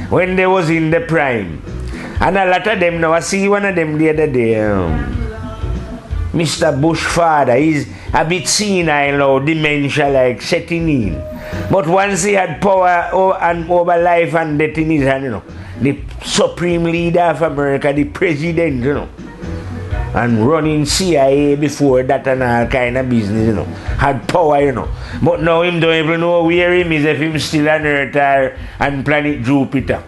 when they was in the prime. And a lot of them now, I see one of them the other day, Mr. Bush father, he's a bit senile now, dementia like setting in. But once he had power over life and death in his hand, you know, the supreme leader of America, the president, you know, and running CIA before that and all kind of business, you know, had power, you know. But now him don't even know where him is, if him still on Earth or on planet Jupiter,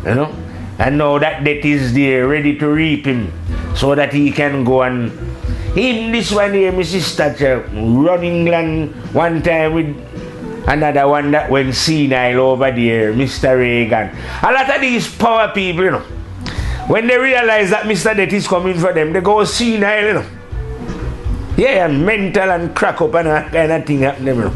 you know. And now that death is there, ready to reap him, so that he can go and him this one here, Mrs. Thatcher, run England one time with another one that went senile over there, Mr. Reagan. A lot of these power people, you know, when they realize that Mr. Death is coming for them, they go senile, you know. Yeah, and mental and crack up and that kind of thing happen, you know.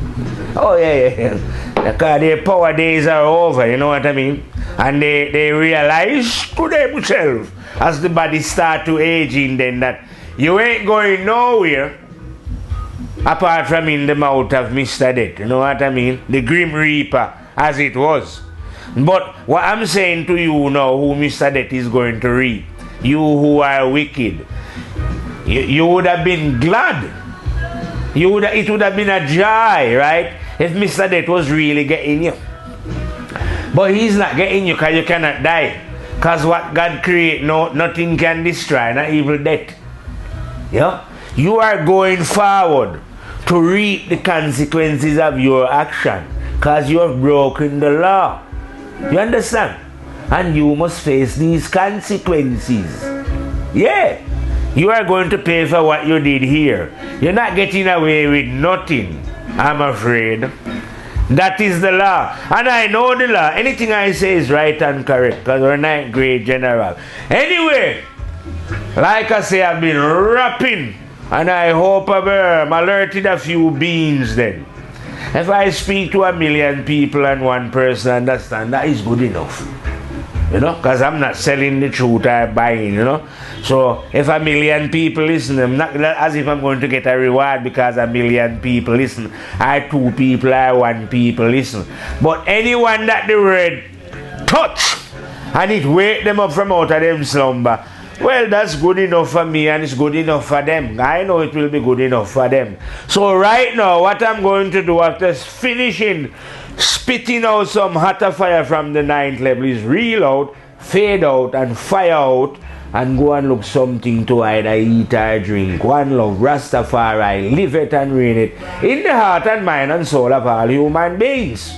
Oh yeah. Because their power days are over, you know what I mean? And they realize to themselves as the body start to aging then that you ain't going nowhere apart from in the mouth of Mr. Death, you know what I mean? The Grim Reaper as it was. But what I'm saying to you now, who Mr. Death is going to reap, you who are wicked, you would have been glad. It would have been a joy, right? If Mr. Death was really getting you. But he's not getting you because you cannot die. Because what God created, nothing can destroy, not even death. Yeah? You are going forward to reap the consequences of your action. Because you have broken the law. You understand? And you must face these consequences. Yeah. You are going to pay for what you did here. You're not getting away with nothing, I'm afraid. That is the law. And I know the law. Anything I say is right and correct because we're not great general. Anyway, like I say, I've been rapping and I hope I've alerted a few beings then. If I speak to 1 million people and one person understand, that is good enough. You know, because I'm not selling the truth or buying, you know. So if 1 million people listen, I'm not as if I'm going to get a reward because 1 million people listen. I 2 people, I 1 people listen. But anyone that the word touch and it wake them up from out of them slumber, well, that's good enough for me and it's good enough for them. I know it will be good enough for them. So right now, what I'm going to do after finishing spitting out some hotter fire from the 9th level is reel out, fade out and fire out and go and look something to either eat or drink. One love, Rastafari, live it and reign it in the heart and mind and soul of all human beings.